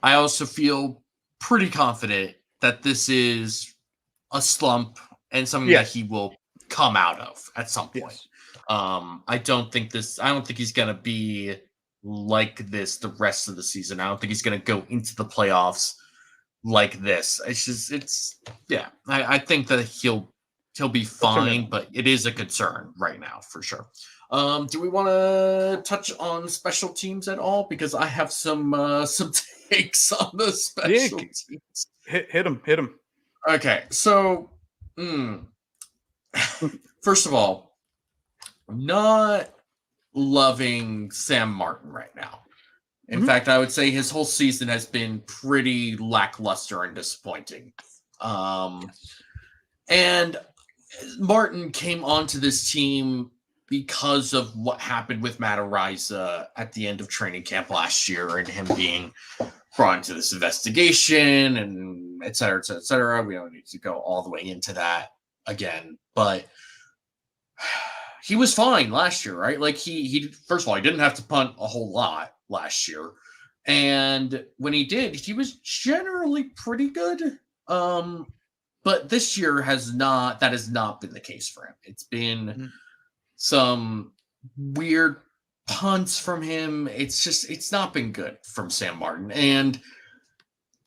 I also feel pretty confident that this is a slump and something that he will come out of at some point. I don't think he's going to be like this the rest of the season. I don't think he's going to go into the playoffs like this. I think that he'll be fine, but it is a concern right now for sure. Do we want to touch on special teams at all? Because I have some takes on the special teams. Hit him. Okay, so first of all, I'm not loving Sam Martin right now. In fact, I would say his whole season has been pretty lackluster and disappointing. And Martin came onto this team because of what happened with Matt Ariza at the end of training camp last year and him being brought into this investigation and et cetera, et cetera, et cetera. We don't need to go all the way into that again, but he was fine last year, right? Like he first of all, he didn't have to punt a whole lot last year. And when he did, he was generally pretty good. But this year has not been the case for him. It's been some weird punts from him. It's not been good from Sam Martin. And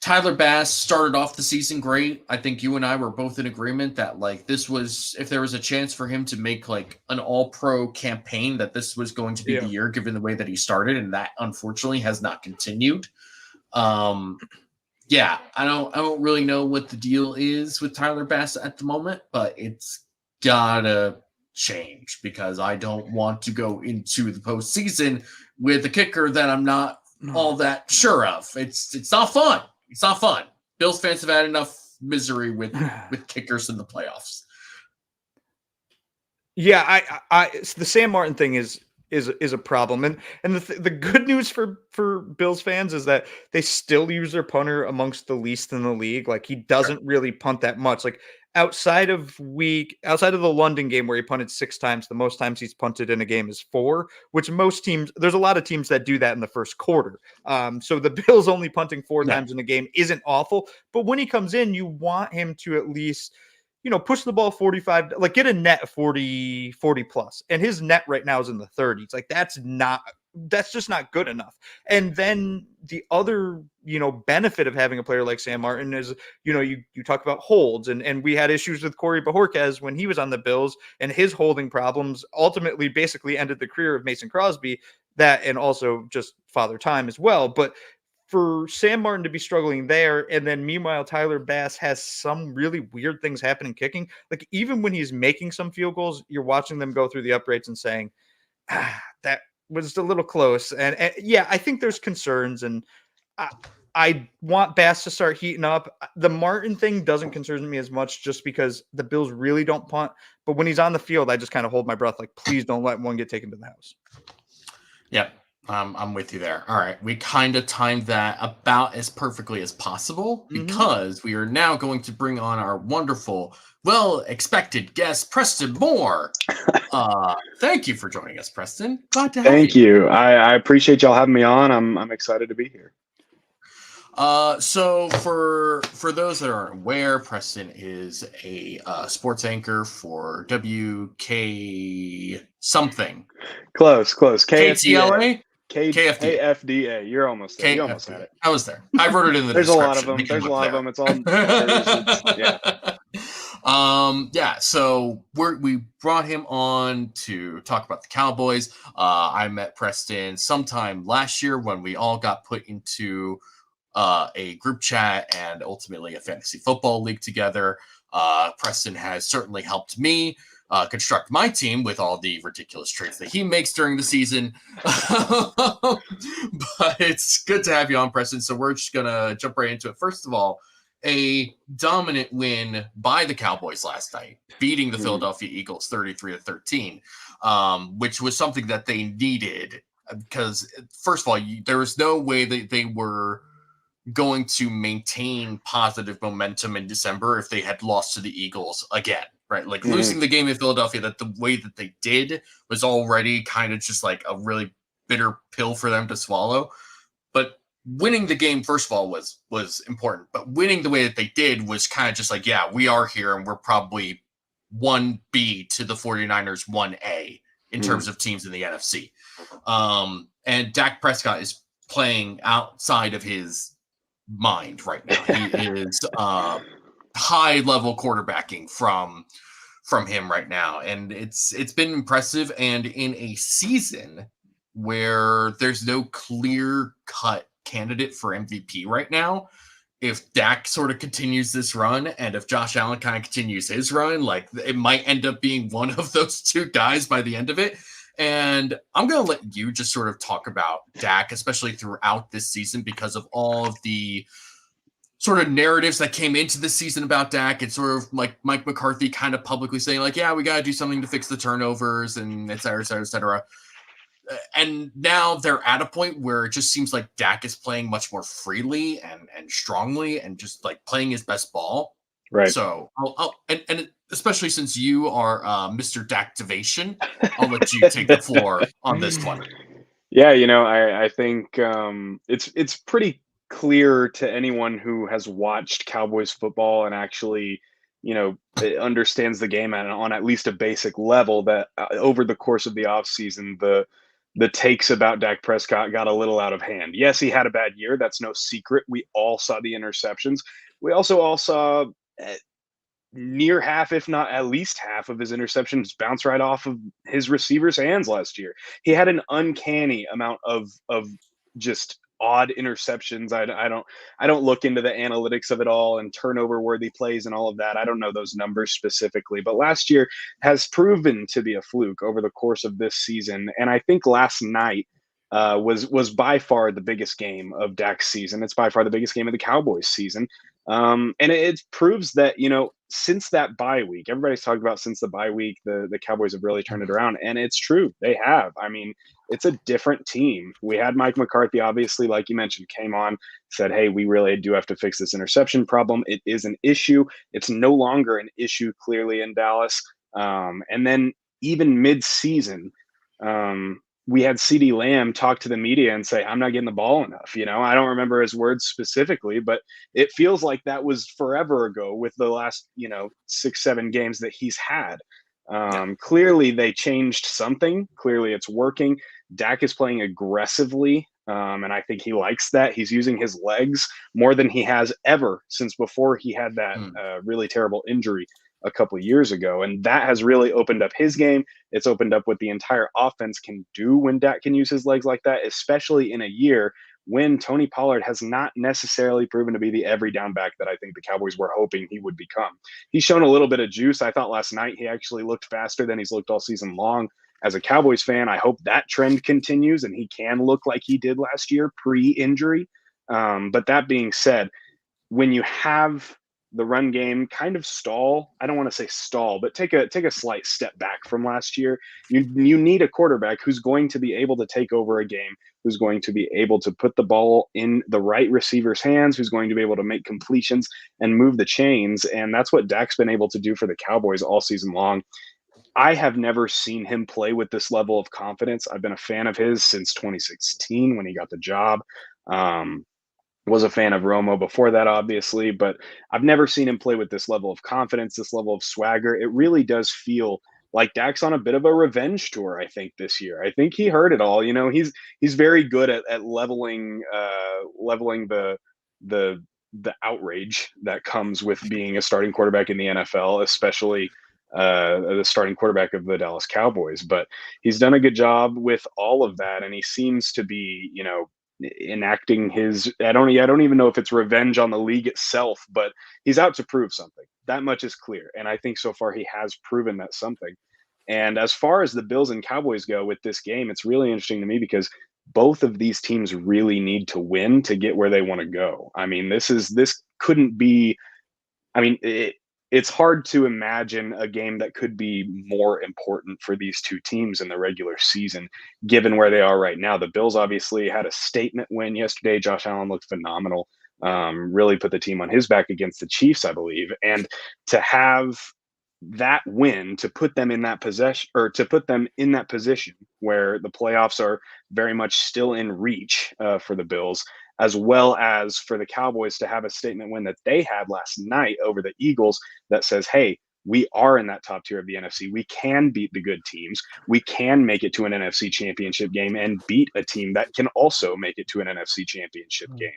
Tyler Bass started off the season great. I think you and I were both in agreement that like this was, if there was a chance for him to make like an all-pro campaign, that this was going to be the year given the way that he started, and that unfortunately has not continued. I don't really know what the deal is with Tyler Bass at the moment, but it's gotta change because I don't want to go into the postseason with a kicker that I'm not all that sure of. It's not fun. It's not fun. Bills fans have had enough misery with kickers in the playoffs. Yeah, the Sam Martin thing is a problem, and the good news for Bills fans is that they still use their punter amongst the least in the league. Like he doesn't really punt that much. Like outside of the London game where he punted 6 times, the most times he's punted in a game is 4, which most teams, there's a lot of teams that do that in the first quarter. So the Bills only punting 4 times in a game isn't awful, but when he comes in, you want him to at least, push the ball 45, like get a net 40 plus. And his net right now is in the 30s. Like that's just not good enough. And then the other, benefit of having a player like Sam Martin is, you talk about holds and we had issues with Corey Bojorquez when he was on the Bills, and his holding problems ultimately basically ended the career of Mason Crosby, that, and also just Father Time as well. But for Sam Martin to be struggling there, and then meanwhile Tyler Bass has some really weird things happening kicking. Like even when he's making some field goals, you're watching them go through the uprights and saying, that was a little close. And I think there's concerns, and I want Bass to start heating up. The Martin thing doesn't concern me as much just because the Bills really don't punt. But when he's on the field, I just kind of hold my breath, like, please don't let one get taken to the house. Yep. I'm with you there. All right. We kind of timed that about as perfectly as possible because we are now going to bring on our wonderful, well-expected guest, Preston Moore. Thank you for joining us, Preston. Glad to have you. Thank you. I appreciate y'all having me on. I'm excited to be here. So for those that aren't aware, Preston is a sports anchor for WK something. Close. KFDA. KTLA? KFDA. You're almost there. You almost had it. I was there. I wrote it in the There's description. There's a lot of them. It's all. So we brought him on to talk about the Cowboys. I met Preston sometime last year when we all got put into a group chat and ultimately a fantasy football league together. Preston has certainly helped me construct my team with all the ridiculous trades that he makes during the season. But it's good to have you on, Preston. So we're just going to jump right into it. First of all, a dominant win by the Cowboys last night, beating the Philadelphia Eagles 33-13, which was something that they needed because, first of all, there was no way that they were going to maintain positive momentum in December if they had lost to the Eagles again, right? Like losing the game in Philadelphia, that the way that they did was already kind of just like a really bitter pill for them to swallow. But winning the game, first of all, was important. But winning the way that they did was kind of just like, yeah, we are here and we're probably 1B to the 49ers 1A in terms of teams in the NFC. And Dak Prescott is playing outside of his mind right now. He is high level quarterbacking from him right now, and it's been impressive. And in a season where there's no clear cut candidate for MVP right now, if Dak sort of continues this run and if Josh Allen kind of continues his run, like it might end up being one of those two guys by the end of it. And I'm going to let you just sort of talk about Dak, especially throughout this season, because of all of the sort of narratives that came into the season about Dak, and sort of like Mike McCarthy kind of publicly saying like, yeah, we got to do something to fix the turnovers and et cetera, et cetera, et cetera. And now they're at a point where it just seems like Dak is playing much more freely and strongly and just like playing his best ball. Right. So and especially since you are Mr. Daktivation, I'll let you take the floor on this one. Yeah, I think it's pretty clear to anyone who has watched Cowboys football and actually, understands the game on at least a basic level that over the course of the offseason, the takes about Dak Prescott got a little out of hand. Yes, he had a bad year. That's no secret. We all saw the interceptions. We also all saw near half, if not at least half of his interceptions bounce right off of his receivers' hands last year. He had an uncanny amount of just odd interceptions. I don't look into the analytics of it all and turnover worthy plays and all of that. I don't know those numbers specifically, but last year has proven to be a fluke over the course of this season. And I think last night was by far the biggest game of Dak's season. It's by far the biggest game of the Cowboys season. And it proves that, since that bye week, everybody's talked about since the bye week, the Cowboys have really turned it around. And it's true. They have. I mean, it's a different team. We had Mike McCarthy, obviously, like you mentioned, came on, said, hey, we really do have to fix this interception problem. It is an issue. It's no longer an issue, clearly, in Dallas. And then even mid-season, we had CeeDee Lamb talk to the media and say, I'm not getting the ball enough. I don't remember his words specifically, but it feels like that was forever ago with the last, 6-7 games that he's had. Clearly they changed something. Clearly it's working. Dak is playing aggressively. And I think he likes that. He's using his legs more than he has ever since before he had that really terrible injury a couple of years ago. And that has really opened up his game. It's opened up what the entire offense can do when Dak can use his legs like that, especially in a year when Tony Pollard has not necessarily proven to be the every down back that I think the Cowboys were hoping he would become. He's shown a little bit of juice. I thought last night he actually looked faster than he's looked all season long. As a Cowboys fan, I hope that trend continues and he can look like he did last year pre-injury. But that being said, when you have the run game kind of stall, I don't want to say stall, but take a slight step back from last year. You need a quarterback who's going to be able to take over a game, who's going to be able to put the ball in the right receiver's hands, who's going to be able to make completions and move the chains. And that's what Dak's been able to do for the Cowboys all season long. I have never seen him play with this level of confidence. I've been a fan of his since 2016 when he got the job. Was a fan of Romo before that, obviously, but I've never seen him play with this level of confidence, this level of swagger. It really does feel like Dak's on a bit of a revenge tour, I think, this year. I think he heard it all. He's very good at leveling the outrage that comes with being a starting quarterback in the NFL, especially the starting quarterback of the Dallas Cowboys. But he's done a good job with all of that, and he seems to be, enacting his, I don't even know if it's revenge on the league itself, but he's out to prove something. That much is clear. And I think so far he has proven that something. And as far as the Bills and Cowboys go with this game, it's really interesting to me because both of these teams really need to win to get where they want to go. I mean, this couldn't be, I mean, it's hard to imagine a game that could be more important for these two teams in the regular season, given where they are right now. The Bills obviously had a statement win yesterday. Josh Allen looked phenomenal. Really put the team on his back against the Chiefs, I believe. And to have that win to put them in that possession, or to put them in that position where the playoffs are very much still in reach for the Bills, as well as for the Cowboys to have a statement win that they had last night over the Eagles that says, hey, we are in that top tier of the NFC. We can beat the good teams. We can make it to an NFC championship game and beat a team that can also make it to an NFC championship game.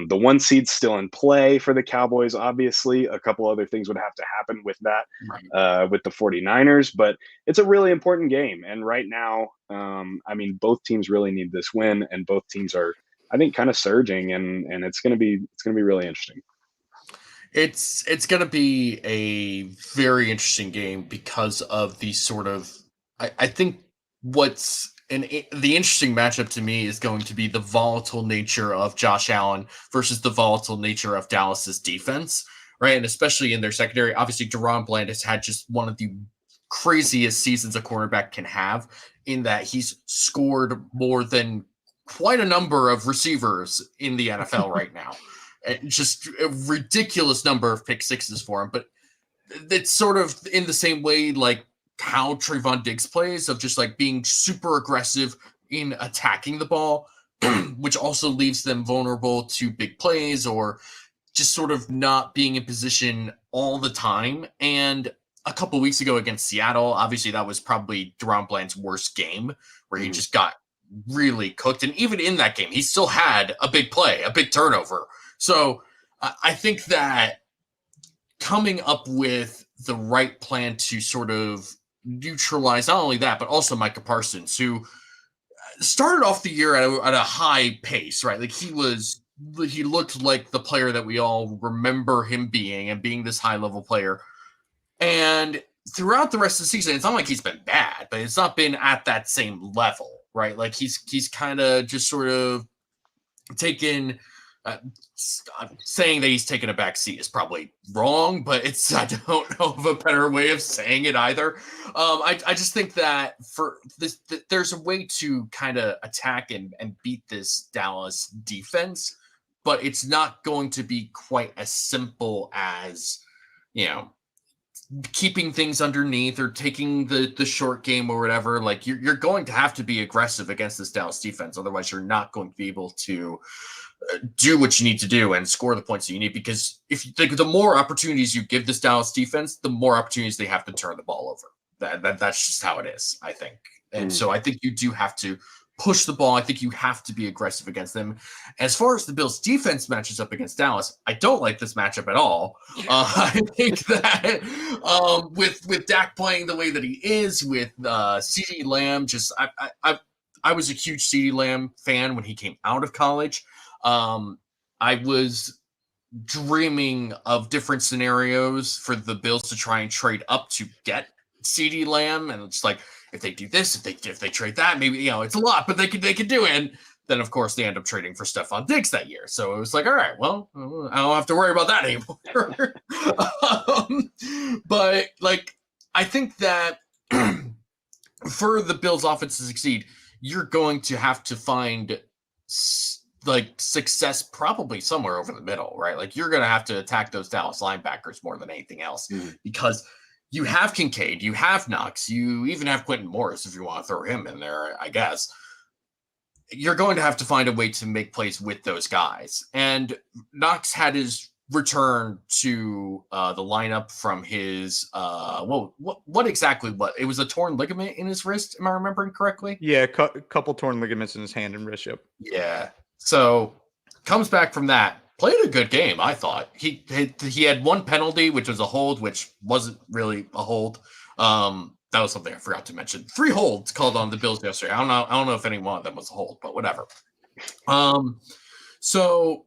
The 1 seed's still in play for the Cowboys. Obviously, a couple other things would have to happen with that, with the 49ers, but it's a really important game. And right now, I mean, both teams really need this win, and both teams are, I think, kind of surging, and it's going to be really interesting. It's going to be a very interesting game because of the sort of, I think the interesting matchup to me is going to be the volatile nature of Josh Allen versus the volatile nature of Dallas's defense, right? And especially in their secondary. Obviously, DaRon Bland has had just one of the craziest seasons a cornerback can have, in that he's scored more than quite a number of receivers in the NFL right now. Just a ridiculous number of pick sixes for him. But it's sort of in the same way like how Stefon Diggs plays, of just like being super aggressive in attacking the ball, which also leaves them vulnerable to big plays or just sort of not being in position all the time. And a couple of weeks ago against Seattle, obviously that was probably DaRon Bland's worst game, where he just got really cooked. And even in that game, he still had a big play, a big turnover. So I think that coming up with the right plan to sort of neutralize not only that, but also Micah Parsons, who started off the year at a high pace, right? Like he looked like the player that we all remember him being, and being this high level player. And throughout the rest of the season, it's not like he's been bad, but it's not been at that same level, right? Like he's kind of just sort of taken, saying that he's taken a back seat is probably wrong, but I don't know of a better way of saying it either. I just think that for this, there's a way to kind of attack and beat this Dallas defense, but it's not going to be quite as simple as, keeping things underneath or taking the short game or whatever. Like you're going to have to be aggressive against this Dallas defense. Otherwise you're not going to be able to do what you need to do and score the points that you need, because if you think the more opportunities you give this Dallas defense, the more opportunities they have to turn the ball over. That's just how it is, I think. And so I think you do have to push the ball. I think you have to be aggressive against them. As far as the Bills defense matches up against Dallas, I don't like this matchup at all. I think that with Dak playing the way that he is, with CeeDee Lamb, I was a huge CeeDee Lamb fan when he came out of college. I was dreaming of different scenarios for the Bills to try and trade up to get CeeDee Lamb, and it's like, if they do this, if they trade that, maybe it's a lot, but they could do it. And then of course they end up trading for Stefon Diggs that year. So it was like, all right, well, I don't have to worry about that anymore. But like, I think that for the Bills offense to succeed, you're going to have to find like success probably somewhere over the middle, right? Like you're going to have to attack those Dallas linebackers more than anything else, because you have Kincaid, you have Knox, you even have Quentin Morris if you want to throw him in there, I guess. You're going to have to find a way to make plays with those guys. And Knox had his return to the lineup from his, what exactly? It was a torn ligament in his wrist, am I remembering correctly? Yeah, a couple torn ligaments in his hand and wrist, yep. Yeah. So comes back from that. Played a good game, I thought. He had one penalty, which was a hold, which wasn't really a hold. That was something I forgot to mention. 3 holds called on the Bills yesterday. I don't know if any one of them was a hold, but whatever. So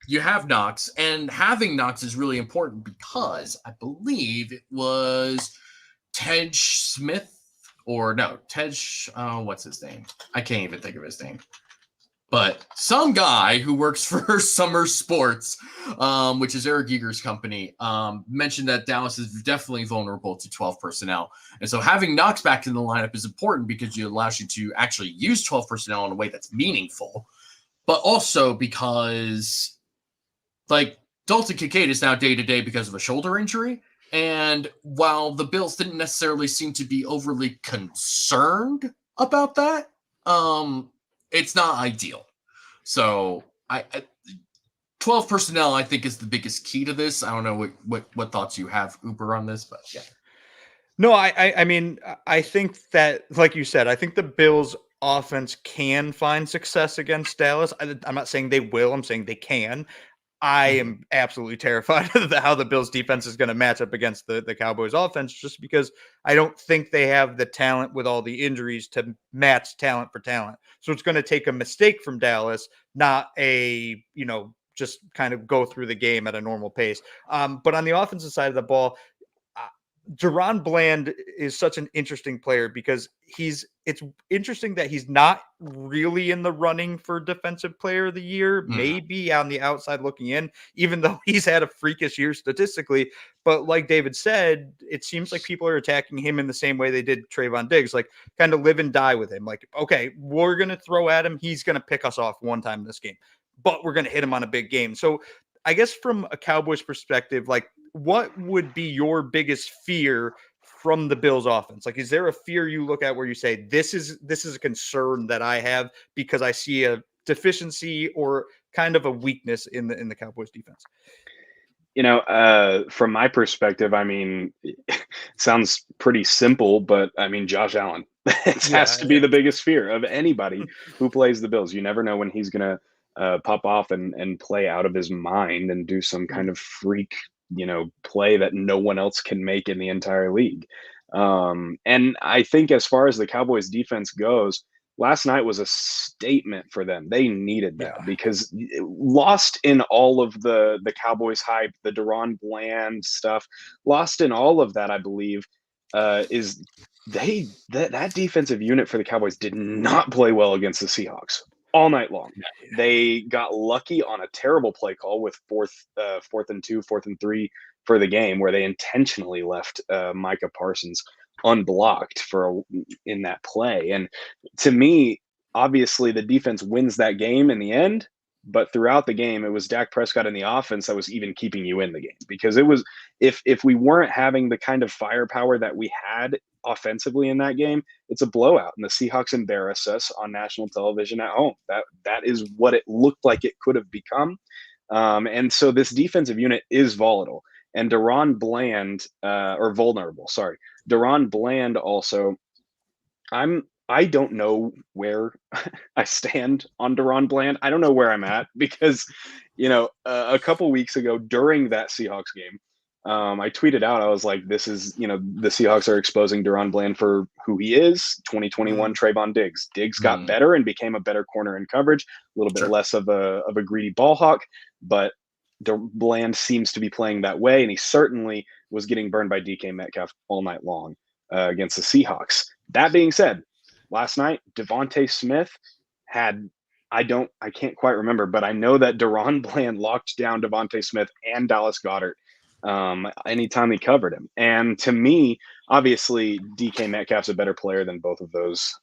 you have Knox, and having Knox is really important because I believe it was Tej Smith what's his name? I can't even think of his name. But some guy who works for Summer Sports, which is Eric Eager's company, mentioned that Dallas is definitely vulnerable to 12 personnel. And so having Knox back in the lineup is important because it allows you to actually use 12 personnel in a way that's meaningful. But also because, like, Dalton Kincaid is now day-to-day because of a shoulder injury. And while the Bills didn't necessarily seem to be overly concerned about that, it's not ideal. So 12 personnel, I think, is the biggest key to this. I don't know what thoughts you have, Uber, on this, but yeah. No, I mean, I think that, like you said, I think the Bills offense can find success against Dallas. I'm not saying they will. I'm saying they can. I am absolutely terrified of how the Bills defense is going to match up against the Cowboys offense, just because I don't think they have the talent with all the injuries to match talent for talent. So it's going to take a mistake from Dallas, not just kind of go through the game at a normal pace. But on the offensive side of the ball, Deron Bland is such an interesting player because it's interesting that he's not really in the running for defensive player of the year, maybe on the outside looking in, even though he's had a freakish year statistically. But like David said, it seems like people are attacking him in the same way they did Trevon Diggs, like kind of live and die with him. Like, okay, we're going to throw at him. He's going to pick us off one time in this game, but we're going to hit him on a big game. So I guess from a Cowboys perspective, like, what would be your biggest fear from the Bills offense? Like, is there a fear you look at where you say, this is a concern that I have because I see a deficiency or kind of a weakness in the Cowboys defense? From my perspective, I mean, it sounds pretty simple, but I mean, Josh Allen, it has to be the biggest fear of anybody who plays the Bills. You never know when he's going to pop off and play out of his mind and do some kind of freak, play that no one else can make in the entire league. And I think as far as the Cowboys defense goes, last night was a statement for them. They needed that because lost in all of the Cowboys hype, the Deron Bland stuff, lost in all of that, I believe, is that defensive unit for the Cowboys did not play well against the Seahawks all night long. They got lucky on a terrible play call with fourth and 2, 4th and 3 for the game, where they intentionally left Micah Parsons unblocked in that play. And to me, obviously the defense wins that game in the end, but throughout the game, it was Dak Prescott and the offense that was even keeping you in the game, because it was, if we weren't having the kind of firepower that we had offensively in that game, it's a blowout, and the Seahawks embarrass us on national television at home. That is what it looked like it could have become. And so this defensive unit is volatile, and Deron Bland, vulnerable. Sorry, Deron Bland also. I don't know where I stand on Deron Bland. I don't know where I'm at because, a couple weeks ago during that Seahawks game, I tweeted out, I was like, this is, the Seahawks are exposing Deron Bland for who he is, 2021 Trevon Diggs. Diggs got better and became a better corner in coverage, a little bit less of a greedy ball hawk, but Bland seems to be playing that way, and he certainly was getting burned by DK Metcalf all night long against the Seahawks. That being said, last night, Devontae Smith had, I can't quite remember, but I know that Deron Bland locked down Devontae Smith and Dallas Goedert anytime he covered him. And to me, obviously, DK Metcalf's a better player than both of those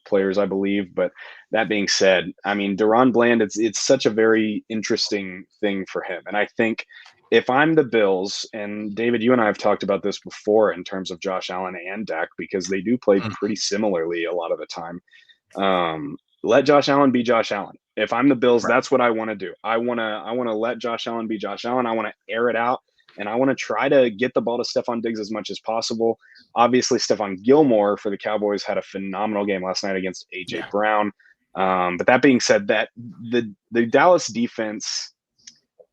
players, I believe. But that being said, I mean, Deron Bland, it's such a very interesting thing for him. And I think if I'm the Bills, and David, you and I have talked about this before in terms of Josh Allen and Dak, because they do play pretty similarly a lot of the time. Let Josh Allen be Josh Allen. If I'm the Bills, that's what I want to do. I want to let Josh Allen be Josh Allen. I want to air it out, and I want to try to get the ball to Stefon Diggs as much as possible. Obviously, Stephon Gilmore for the Cowboys had a phenomenal game last night against A.J. Brown. But that being said, that the Dallas defense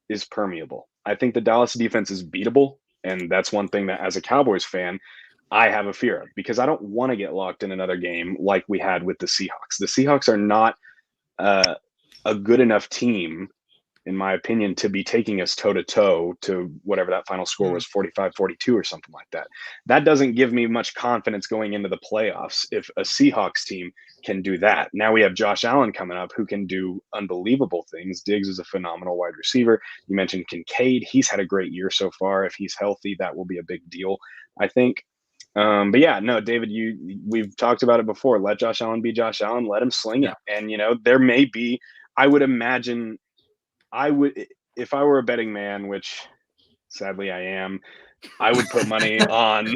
is permeable. I think the Dallas defense is beatable, and that's one thing that, as a Cowboys fan, I have a fear of, because I don't want to get locked in another game like we had with the Seahawks. The Seahawks are not a good enough team, in my opinion, to be taking us toe-to-toe to whatever that final score was, 45-42 or something like that. That doesn't give me much confidence going into the playoffs if a Seahawks team can do that. Now we have Josh Allen coming up who can do unbelievable things. Diggs is a phenomenal wide receiver. You mentioned Kincaid. He's had a great year so far. If he's healthy, that will be a big deal, I think. But yeah, no, David, we've talked about it before. Let Josh Allen be Josh Allen. Let him sling it. And, there may be, I would imagine, if I were a betting man, which sadly I am, I would put money on,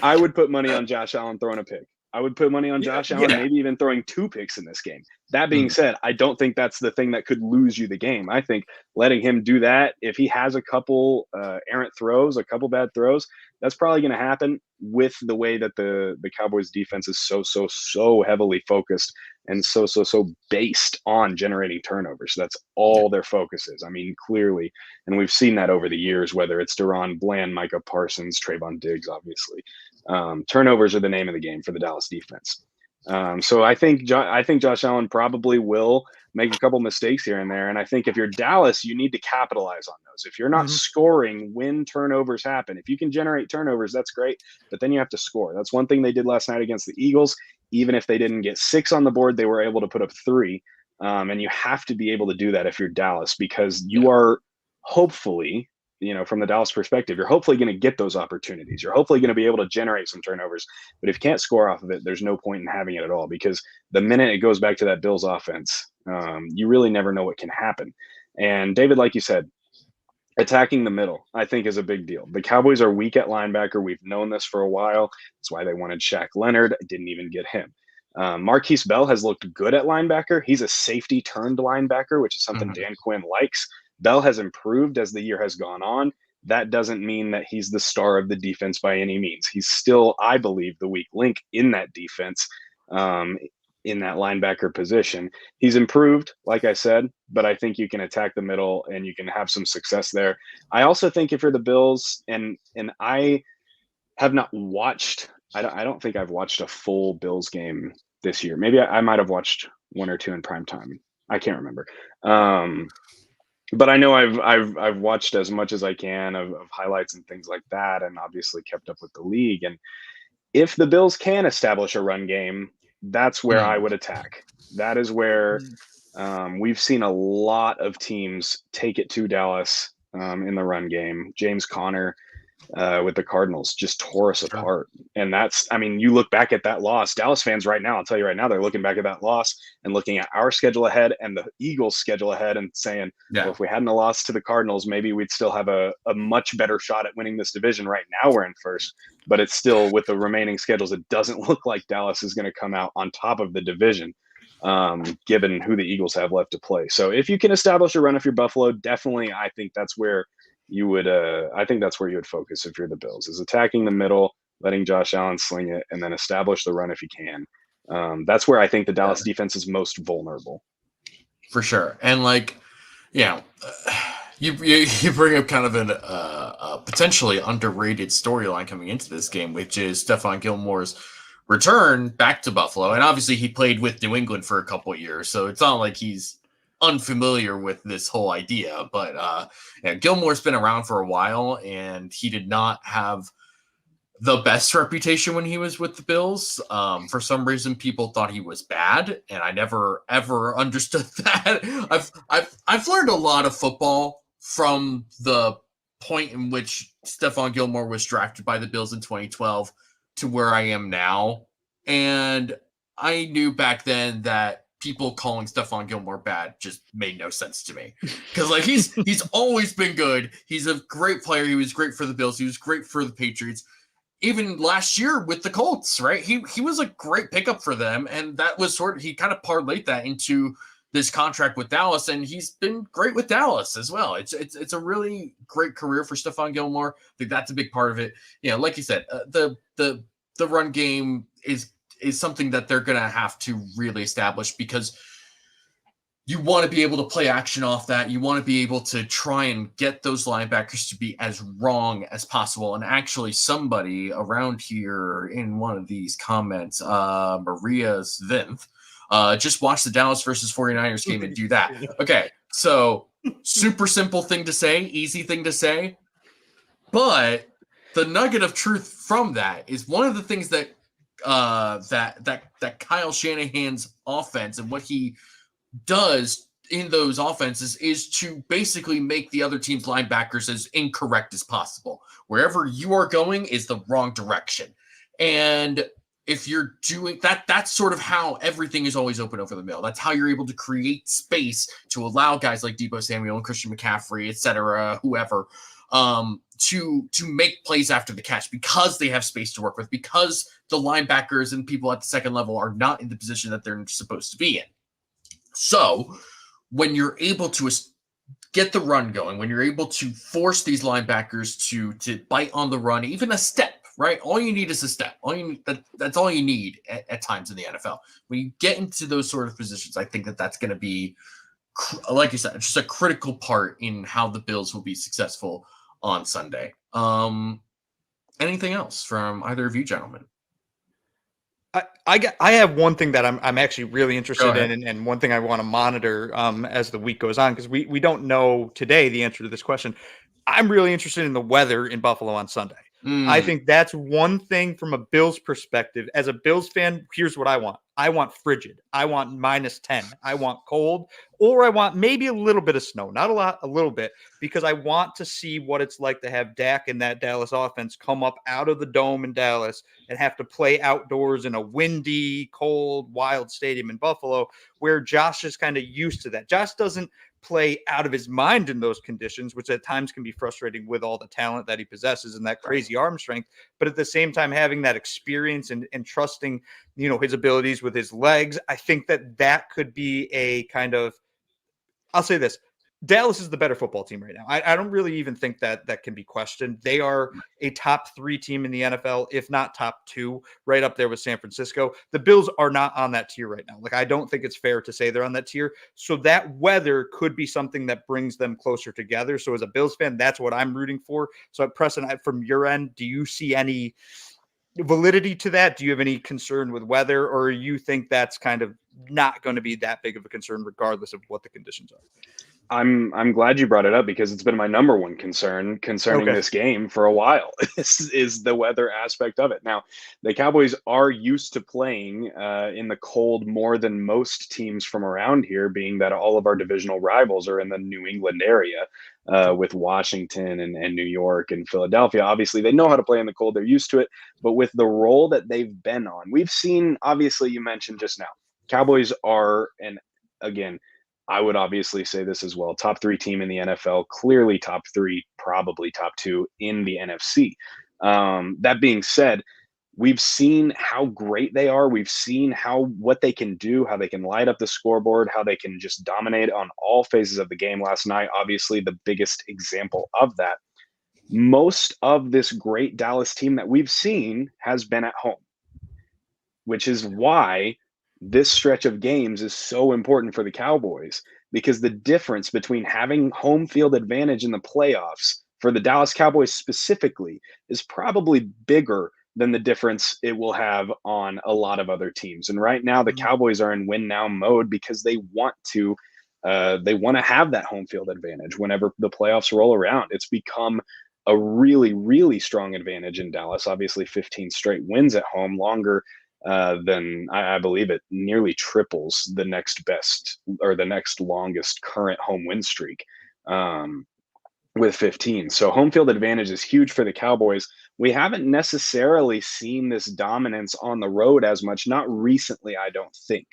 I would put money on Josh Allen throwing a pick. I would put money on Josh Allen, maybe even throwing 2 picks in this game. That being said, I don't think that's the thing that could lose you the game. I think letting him do that, if he has a couple errant throws, a couple bad throws, that's probably going to happen with the way that the Cowboys defense is so heavily focused and so based on generating turnovers. That's all their focus is. I mean, clearly, and we've seen that over the years, whether it's Deron Bland, Micah Parsons, Trayvon Diggs, obviously. Turnovers are the name of the game for the Dallas defense. So I think Josh Allen probably will make a couple mistakes here and there. And I think if you're Dallas, you need to capitalize on those. If you're not scoring when turnovers happen, if you can generate turnovers, that's great. But then you have to score. That's one thing they did last night against the Eagles. Even if they didn't get 6 on the board, they were able to put up 3. And you have to be able to do that if you're Dallas, because you are hopefully, from the Dallas perspective, you're hopefully going to get those opportunities. You're hopefully going to be able to generate some turnovers. But if you can't score off of it, there's no point in having it at all, because the minute it goes back to that Bills offense, you really never know what can happen. And David, like you said, attacking the middle, I think, is a big deal. The Cowboys are weak at linebacker. We've known this for a while. That's why they wanted Shaq Leonard. Didn't even get him. Marquise Bell has looked good at linebacker. He's a safety turned linebacker, which is something Dan Quinn likes. Bell has improved as the year has gone on. That doesn't mean that he's the star of the defense by any means. He's still, I believe, the weak link in that defense, in that linebacker position. He's improved, like I said, but I think you can attack the middle and you can have some success there. I also think if you're the Bills, and I have not watched, I don't think I've watched a full Bills game this year. Maybe I might have watched 1 or 2 in prime time. I can't remember. But I know I've watched as much as I can of highlights and things like that, and obviously kept up with the league. And if the Bills can establish a run game, that's where I would attack. That is where we've seen a lot of teams take it to Dallas in the run game. James Conner with the Cardinals just tore us apart. And that's, I mean, you look back at that loss, Dallas fans right now, I'll tell you right now, they're looking back at that loss and looking at our schedule ahead and the Eagles' schedule ahead and saying, well, if we hadn't lost to the Cardinals, maybe we'd still have a much better shot at winning this division. Right now we're in first, but it's still, with the remaining schedules, it doesn't look like Dallas is going to come out on top of the division, given who the Eagles have left to play. So if you can establish a run if you're Buffalo, definitely, I think that's where you would focus if you're the Bills, is attacking the middle, letting Josh Allen sling it, and then establish the run if you can. That's where I think the Dallas defense is most vulnerable. For sure. And you bring up kind of a potentially underrated storyline coming into this game, which is Stefon Gilmore's return back to Buffalo. And obviously he played with New England for a couple of years, so it's not like he's unfamiliar with this whole idea. But Gilmore's been around for a while, and he did not have the best reputation when he was with the Bills. For some reason, people thought he was bad, and I never ever understood that. I've learned a lot of football from the point in which Stefon Gilmore was drafted by the Bills in 2012 to where I am now, and I knew back then that people calling Stefon Gilmore bad just made no sense to me, because he's always been good. He's a great player. He was great for the Bills. He was great for the Patriots. Even last year with the Colts, right? He was a great pickup for them, and that was he kind of parlayed that into this contract with Dallas, and he's been great with Dallas as well. It's a really great career for Stefon Gilmore. I think that's a big part of it. Like you said, the run game is something that they're going to have to really establish, because you want to be able to play action off that. You want to be able to try and get those linebackers to be as wrong as possible. And actually somebody around here in one of these comments, Maria Svinth, Just watch the Dallas versus 49ers game and do that. Okay, so super simple thing to say, easy thing to say, but the nugget of truth from that is one of the things that that Kyle Shanahan's offense and what he does in those offenses is to basically make the other team's linebackers as incorrect as possible. Wherever you are going is the wrong direction. And if you're doing that, that's sort of how everything is always open over the middle. That's how you're able to create space to allow guys like Deebo Samuel and Christian McCaffrey, et cetera, whoever, to make plays after the catch because they have space to work with, because the linebackers and people at the second level are not in the position that they're supposed to be in. So when you're able to get the run going, when you're able to force these linebackers to bite on the run, even a step, right? All you need is a step. That's all you need at times in the NFL. When you get into those sort of positions, I think that's going to be, like you said, just a critical part in how the Bills will be successful on Sunday. Anything else from either of you gentlemen? I have one thing that I'm actually really interested in, and one thing I want to monitor as the week goes on, because we don't know today the answer to this question. I'm really interested in the weather in Buffalo on Sunday. I think that's one thing from a Bills perspective. As a Bills fan, here's what I want. I want frigid. I want -10. I want cold, or I want maybe a little bit of snow. Not a lot, a little bit, because I want to see what it's like to have Dak and that Dallas offense come up out of the dome in Dallas and have to play outdoors in a windy, cold, wild stadium in Buffalo, where Josh is kind of used to that. Josh doesn't play out of his mind in those conditions, which at times can be frustrating with all the talent that he possesses and that crazy arm strength. But at the same time, having that experience and trusting, his abilities with his legs, I think that could be a kind of, I'll say this, Dallas is the better football team right now. I don't really even think that can be questioned. They are a top 3 team in the NFL, if not top 2, right up there with San Francisco. The Bills are not on that tier right now. Like, I don't think it's fair to say they're on that tier. So that weather could be something that brings them closer together. So as a Bills fan, that's what I'm rooting for. So Preston, from your end, do you see any validity to that? Do you have any concern with weather, or you think that's kind of not going to be that big of a concern regardless of what the conditions are? I'm glad you brought it up, because it's been my number one concern concerning this game for a while is the weather aspect of it. Now, the Cowboys are used to playing in the cold more than most teams from around here, being that all of our divisional rivals are in the New England area with Washington and New York and Philadelphia. Obviously, they know how to play in the cold. They're used to it. But with the role that they've been on, we've seen, obviously, you mentioned just now, Cowboys are, and again, I would obviously say this as well, top 3 team in the NFL, clearly top 3, probably top 2 in the NFC. That being said, we've seen how great they are. We've seen what they can do, how they can light up the scoreboard, how they can just dominate on all phases of the game. Last night, obviously, the biggest example of that. Most of this great Dallas team that we've seen has been at home, which is why this stretch of games is so important for the Cowboys, because the difference between having home field advantage in the playoffs for the Dallas Cowboys specifically is probably bigger than the difference it will have on a lot of other teams. And right now, the Cowboys are in win now mode because they want to have that home field advantage whenever the playoffs roll around. It's become a really, really strong advantage in Dallas. Obviously, 15 straight wins at home, longer then I believe it nearly triples the next best or the next longest current home win streak with 15. So home field advantage is huge for the Cowboys. We haven't necessarily seen this dominance on the road as much, not recently, I don't think.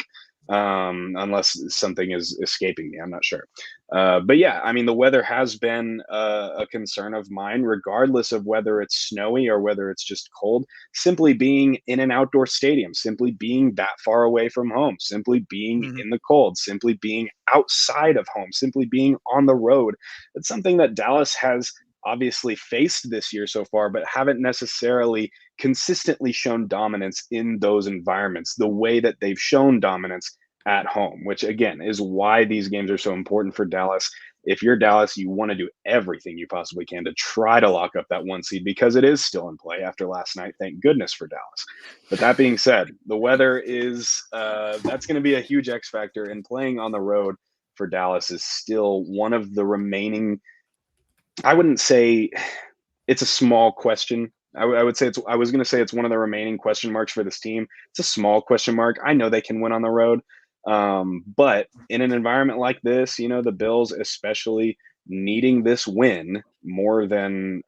Unless something is escaping me, I'm not sure. But yeah, I mean, the weather has been a concern of mine, regardless of whether it's snowy or whether it's just cold. Simply being in an outdoor stadium, simply being that far away from home, simply being in the cold, simply being outside of home, simply being on the road. It's something that Dallas has obviously faced this year so far, but haven't necessarily consistently shown dominance in those environments the way that they've shown dominance at home, which again is why these games are so important for Dallas. if you're Dallas, you want to do everything you possibly can to try to lock up that 1 seed because it is still in play after last night. Thank goodness for Dallas. But that being said, the weather is that's going to be a huge X factor, and playing on the road for Dallas is still one of the remaining. I wouldn't say it's a small question. I would say I was going to say it's one of the remaining question marks for this team. It's a small question mark. I know they can win on the road. But in an environment like this, the Bills, especially needing this win more than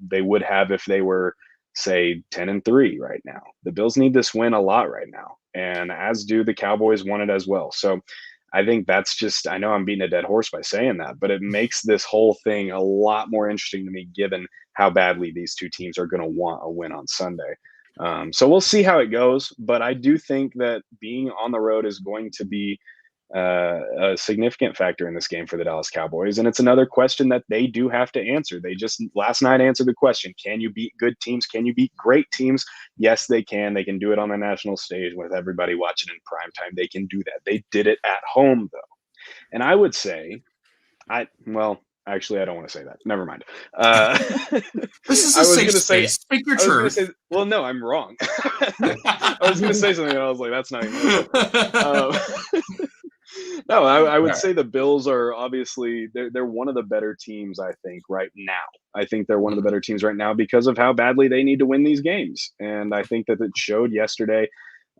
they would have if they were, say, 10-3 right now. The Bills need this win a lot right now, and as do the Cowboys want it as well. So I think that's just, I know I'm beating a dead horse by saying that, but it makes this whole thing a lot more interesting to me given how badly these two teams are going to want a win on Sunday. So we'll see how it goes, but I do think that being on the road is going to be a significant factor in this game for the Dallas Cowboys. And it's another question that they do have to answer. They just last night answered the question, can you beat good teams? Can you beat great teams? Yes, they can. They can do it on the national stage with everybody watching in prime time. They can do that. They did it at home, though. And I would say, actually, I don't want to say that. Never mind. This is a safe space. Speak your truth. Well, no, I'm wrong. I was going to say something, and I was like, that's not even No, I would say the Bills are obviously they're one of the better teams, I think, right now. I think they're one of the better teams right now because of how badly they need to win these games. And I think that it showed yesterday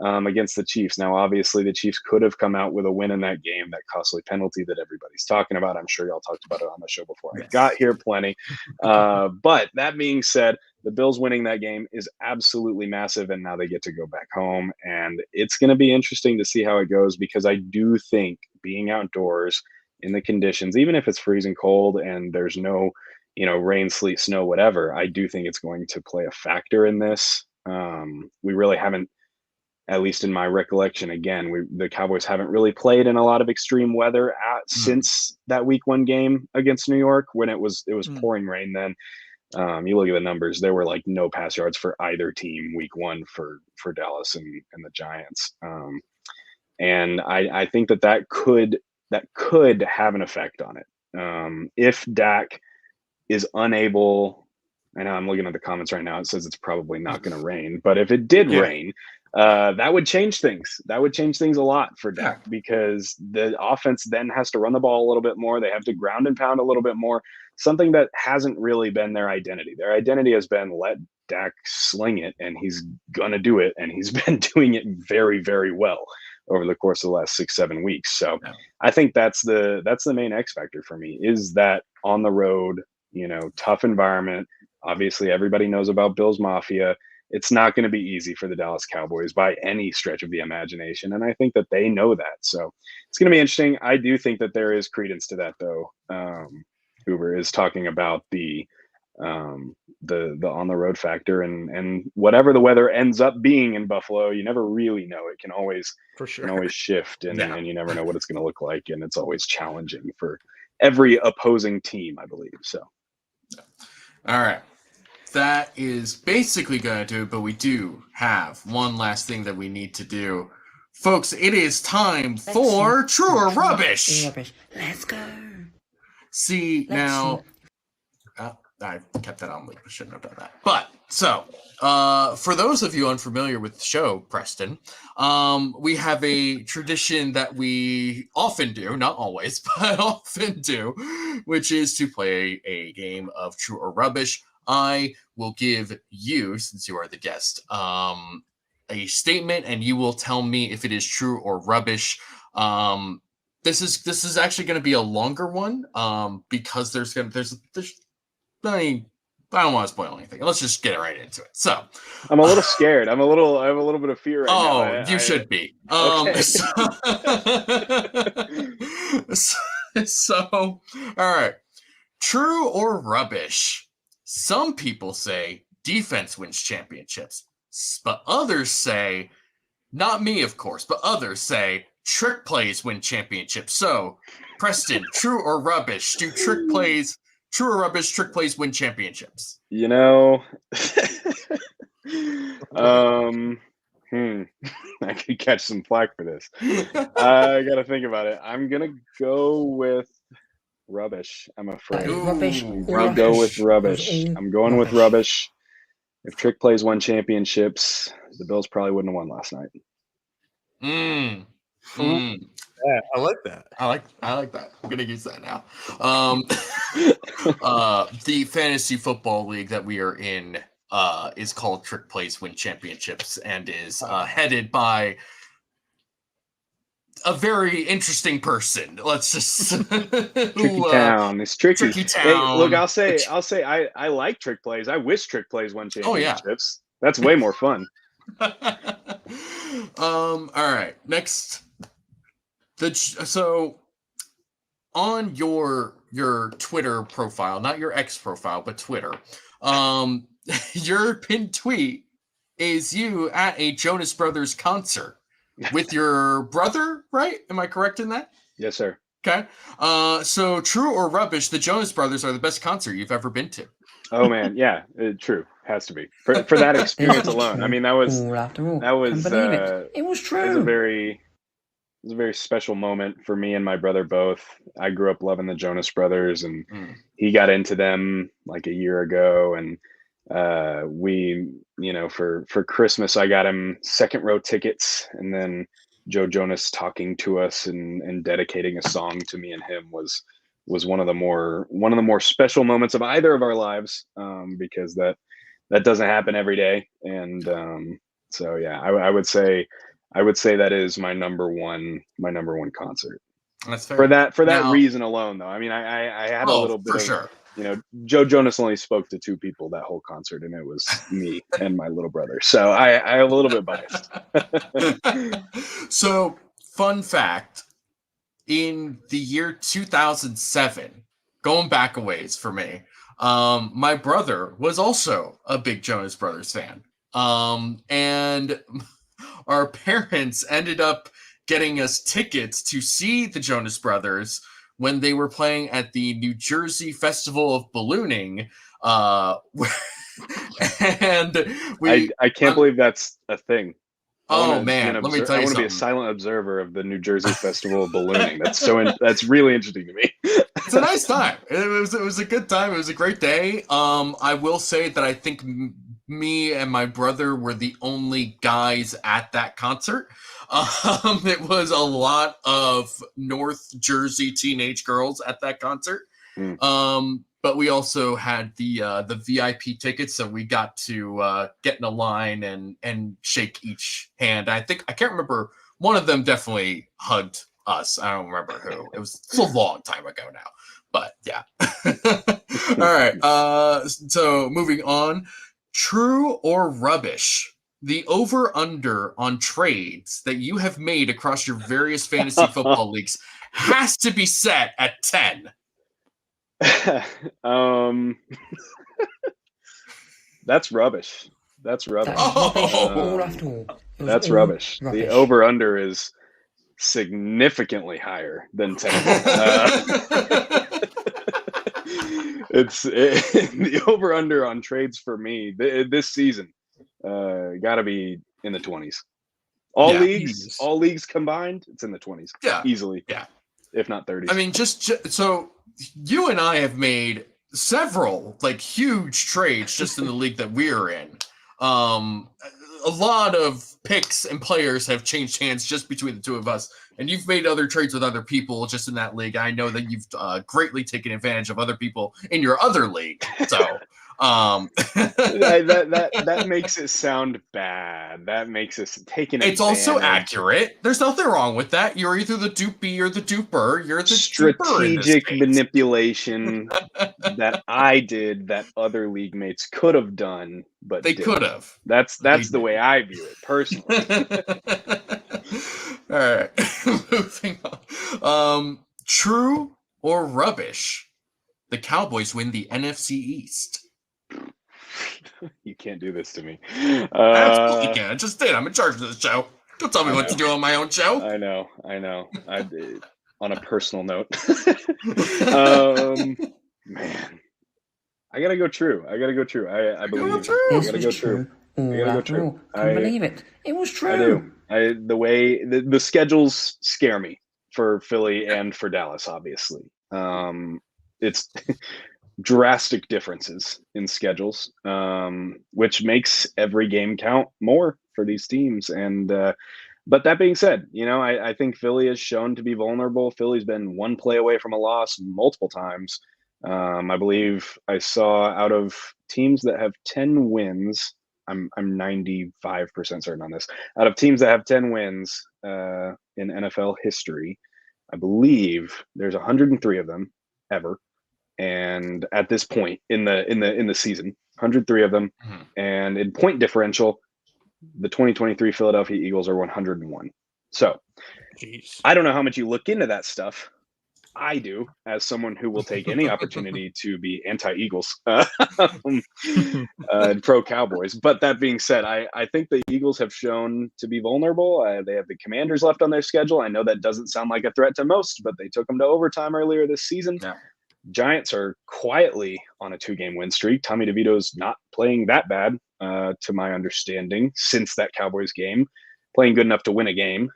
against the Chiefs. Now, obviously, the Chiefs could have come out with a win in that game, that costly penalty that everybody's talking about. I'm sure y'all talked about it on the show before I got here plenty. But that being said, the Bills winning that game is absolutely massive, and now they get to go back home. And it's going to be interesting to see how it goes because I do think being outdoors in the conditions, even if it's freezing cold and there's no, rain, sleet, snow, whatever, I do think it's going to play a factor in this. We really haven't, at least in my recollection, again, the Cowboys haven't really played in a lot of extreme weather since that Week 1 game against New York when it was pouring rain then. You look at the numbers, there were like no pass yards for either team Week 1 for Dallas and the Giants. And I think that could have an effect on it. If Dak is unable, I know I'm looking at the comments right now, it says it's probably not going to rain, but if it did rain, that would change things. That would change things a lot for Dak because the offense then has to run the ball a little bit more. They have to ground and pound a little bit more, something that hasn't really been their identity. Their identity has been let Dak sling it, and he's going to do it, and he's been doing it very, very well over the course of the last 6-7 weeks. So I think that's the main X factor for me is that on the road, tough environment. Obviously, everybody knows about Bills Mafia. It's not going to be easy for the Dallas Cowboys by any stretch of the imagination. And I think that they know that. So it's going to be interesting. I do think that there is credence to that, though. Uber is talking about the on the road factor and whatever the weather ends up being in Buffalo, you never really know. It can always shift and you never know what it's going to look like. And it's always challenging for every opposing team, I believe. So. All right. That is basically going to do it, but we do have one last thing that we need to do. Folks, it is time for True or Rubbish. Let's go. See, now, I kept that on loop. I shouldn't have done that. But, so, for those of you unfamiliar with the show, Preston, we have a tradition that we often do, not always, but often do, which is to play a game of True or Rubbish. I will give you, since you are the guest, a statement, and you will tell me if it is true or rubbish. This is actually going to be a longer one, because I don't want to spoil anything. Let's just get right into it. So, I'm a little scared. I have a little bit of fear right now. You should be. Okay. So, all right. True or rubbish? Some people say defense wins championships, but others say, not me, of course, but others say trick plays win championships. So, Preston, true or rubbish? Do true or rubbish, trick plays win championships? I could catch some flack for this. I got to think about it. I'm going to go with Rubbish. I'm afraid. Rubbish. Ooh, I'll go with rubbish. It was all I'm going with rubbish. rubbish. If Trick Plays won championships, the Bills probably wouldn't have won last night. Yeah, I like that. I like that. I'm gonna use that now. The fantasy football league that we are in is called Trick Plays Win Championships and is headed by a very interesting person. Let's just Tricky Town. It's tricky. Tricky Hey, Town. look, I'll say I like Trick Plays. I wish Trick Plays won Oh, yeah. championships. That's way more fun. All right. Next, so on your Twitter profile, not your X profile, but Twitter, your pinned tweet is you at a Jonas Brothers concert with your brother, right? Am I correct in that? Yes, sir. Okay. So true or rubbish, the Jonas Brothers are the best concert you've ever been to. Oh man, yeah, true. Has to be for that experience alone. I mean, that was After all, that was can't believe it. It was it true. was a very special moment for me and my brother both. I grew up loving the Jonas Brothers, and he got into them like a year ago, and we, for Christmas I got him second row tickets, and then Joe Jonas talking to us and dedicating a song to me and him was one of the more special moments of either of our lives, because that doesn't happen every day. And so yeah, I would say that is my number one concert. That's fair. For that Now, reason alone, though. I mean, I had a little bit for of, sure. Joe Jonas only spoke to 2 people that whole concert, and it was me and my little brother. So I am a little bit biased. So, fun fact, in the year 2007, going back a ways for me, my brother was also a big Jonas Brothers fan. And our parents ended up getting us tickets to see the Jonas Brothers when they were playing at the New Jersey Festival of Ballooning. And I can't believe that's a thing. Let me tell you I want to something. be a silent observer of the New Jersey Festival of Ballooning. That's really interesting to me. It's a nice time. It was a good time. It was a great day. I will say that I think me and my brother were the only guys at that concert. It was a lot of North Jersey teenage girls at that concert. But we also had the VIP tickets, so we got to get in a line and shake each hand. I can't remember. One of them definitely hugged us. I don't remember who. It's a long time ago now. But yeah. All right. So moving on. True or rubbish? The over-under on trades that you have made across your various fantasy football leagues has to be set at 10. That's rubbish. That's rubbish. All after all. It was That's all rubbish. The over-under is significantly higher than 10. The over-under on trades for me this season got to be in the 20s. All leagues combined, it's in the 20s. Yeah, easily. Yeah, if not 30s. I mean, just so you and I have made several huge trades just in the league that we're in. A lot of picks and players have changed hands just between the two of us, and you've made other trades with other people just in that league. I know that you've greatly taken advantage of other people in your other league. So that makes it sound bad. That makes it taking. It's also accurate. There's nothing wrong with that. You're either the dupey or the duper. You're the strategic manipulation that I did that other league mates could have done, but they could have. That's the way I view it personally. All right, moving on. True or rubbish? The Cowboys win the NFC East. You can't do this to me. Absolutely can. I just did. I'm in charge of the show. Don't tell me what to do on my own show. I know. I did. On a personal note. Man. I gotta go true. I believe you. I gotta go true. I gotta go true. I believe it. It was true. I do. The way the schedules scare me for Philly and for Dallas, obviously. It's drastic differences in schedules, which makes every game count more for these teams. And but that being said, I think Philly has shown to be vulnerable. Philly's been one play away from a loss multiple times. I believe I saw out of teams that have 10 wins, I'm 95% certain on this. Out of teams that have 10 wins in NFL history, I believe there's 103 of them ever. And at this point in the season, 103 of them, and in point differential, the 2023 Philadelphia Eagles are 101. So, Jeez. I don't know how much you look into that stuff. I do, as someone who will take any opportunity to be anti-Eagles, pro Cowboys. But that being said, I think the Eagles have shown to be vulnerable. They have the Commanders left on their schedule. I know that doesn't sound like a threat to most, but they took them to overtime earlier this season. Yeah. Giants are quietly on a 2-game win streak. Tommy DeVito's not playing that bad, to my understanding, since that Cowboys game, playing good enough to win a game.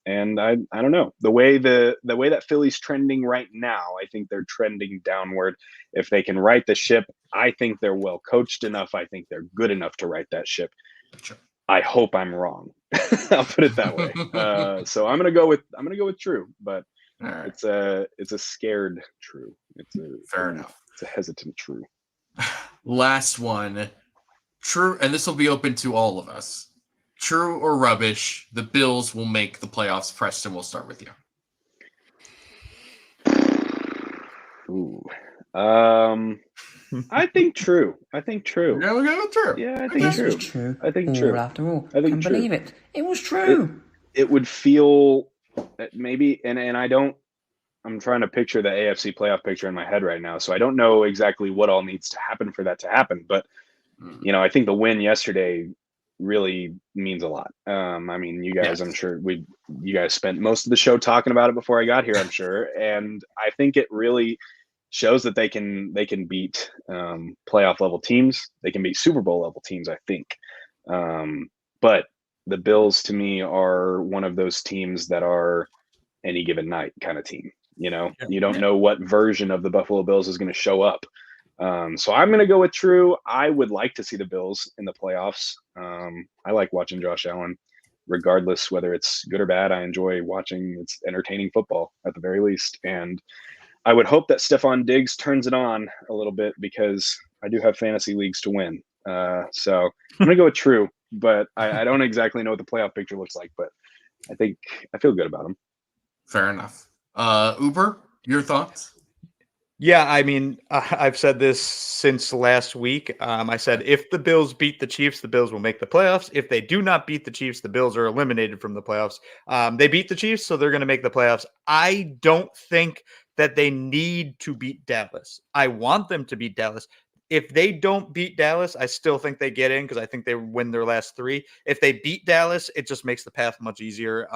And I don't know, the way that Philly's trending right now, I think they're trending downward. If they can right the ship, I think they're well coached enough. I think they're good enough to right that ship. Sure. I hope I'm wrong. I'll put it that way. So I'm gonna go with true, but Right. it's a scared true. Fair enough. It's a hesitant true. Last one. True, and this will be open to all of us. True or rubbish, the Bills will make the playoffs. Preston, we'll start with you. Ooh. I think true. Yeah, we'll go with true. Yeah, I I think guess true. it was true. I think all true. After all, I think can't true. believe it. It was true. It would feel maybe, and I'm trying to picture the AFC playoff picture in my head right now, so I don't know exactly what all needs to happen for that to happen. But I think the win yesterday really means a lot. I mean, you guys, I'm sure you guys spent most of the show talking about it before I got here, I'm sure, and I think it really shows that they can beat playoff level teams. They can beat Super Bowl level teams, I think. But the Bills, to me, are one of those teams that are any given night kind of team. You don't know what version of the Buffalo Bills is going to show up. So I'm going to go with true. I would like to see the Bills in the playoffs. I like watching Josh Allen, regardless whether it's good or bad. I enjoy watching. It's entertaining football at the very least. And I would hope that Stefon Diggs turns it on a little bit, because I do have fantasy leagues to win. So I'm going to go with true, but I don't exactly know what the playoff picture looks like, but I think I feel good about them. Fair enough. Uber, your thoughts? Yeah, I mean, I've said this since last week. I said if the Bills beat the Chiefs, the Bills will make the playoffs. If they do not beat the Chiefs, the Bills are eliminated from the playoffs. They beat the Chiefs, so they're going to make the playoffs. I don't think that they need to beat Dallas. I want them to beat Dallas. If they don't beat Dallas, I still think they get in, because I think they win their last 3. If they beat Dallas, it just makes the path much easier.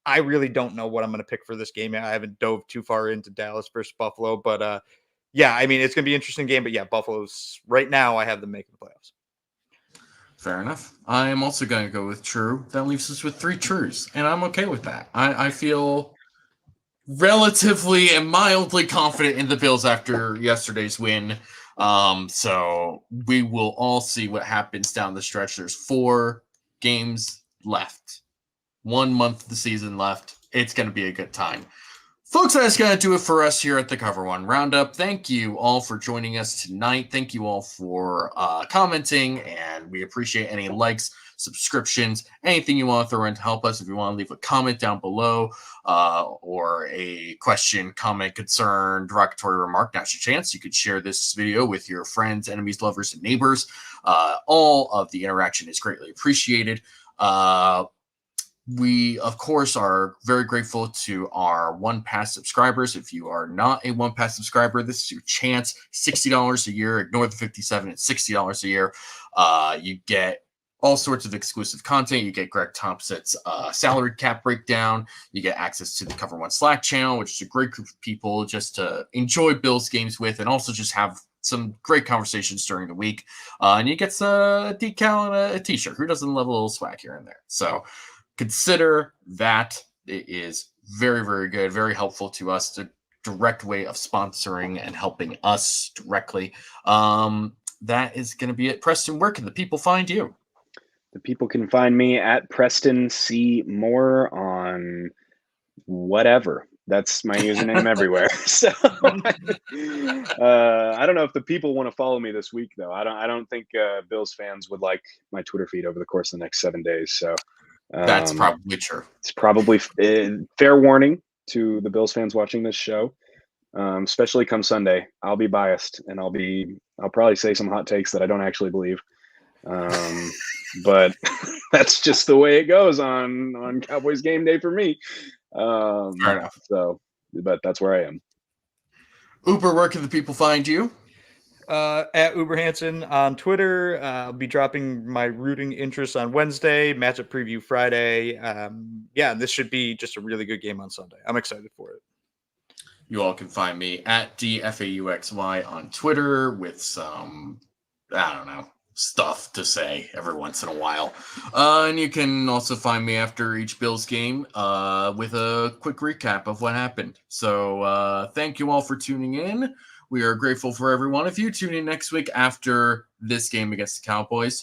I really don't know what I'm going to pick for this game. I haven't dove too far into Dallas versus Buffalo, but yeah, I mean, it's going to be an interesting game. But yeah, Buffalo's right now, I have them making the playoffs. Fair enough. I am also going to go with true. That leaves us with 3 trues, and I'm okay with that. I feel relatively and mildly confident in the Bills after yesterday's win. So we will all see what happens down the stretch. There's 4 games left. 1 month of the season left. It's going to be a good time. Folks, that's going to do it for us here at the Cover One Roundup. Thank you all for joining us tonight. Thank you all for commenting, and we appreciate any likes, subscriptions, anything you want to throw in to help us. If you want to leave a comment down below, or a question, comment, concern, derogatory remark, now's your chance. You could share this video with your friends, enemies, lovers, and neighbors. All of the interaction is greatly appreciated. We, of course, are very grateful to our One Pass subscribers. If you are not a One Pass subscriber, this is your chance. $60 a year. Ignore the $57. It's $60 a year. You get all sorts of exclusive content. You get Greg Thompson's salary cap breakdown. You get access to the Cover One Slack channel, which is a great group of people just to enjoy Bills games with, and also just have some great conversations during the week. And you get a decal and a t-shirt. Who doesn't love a little swag here and there? So consider that. It is very, very good, very helpful to us to direct way of sponsoring and helping us directly. That is going to be it. Preston, where can the people find you? The people can find me at Preston C. Moore on whatever. That's my username everywhere. So I don't know if the people want to follow me this week, though. I don't think Bills fans would like my Twitter feed over the course of the next 7 days. So that's probably true. It's probably fair warning to the Bills fans watching this show, especially come Sunday. I'll be biased, and I'll probably say some hot takes that I don't actually believe. But that's just the way it goes on Cowboys game day for me. Fair enough. So, but that's where I am. Uber, where can the people find you? At UberHansen on Twitter. I'll be dropping my rooting interest on Wednesday, matchup preview Friday. This should be just a really good game on Sunday. I'm excited for it. You all can find me at DFAUXY on Twitter with some, I don't know, stuff to say every once in a while. And you can also find me after each Bills game with a quick recap of what happened. So thank you all for tuning in. We are grateful for every one of you. Tune in next week after this game against the Cowboys.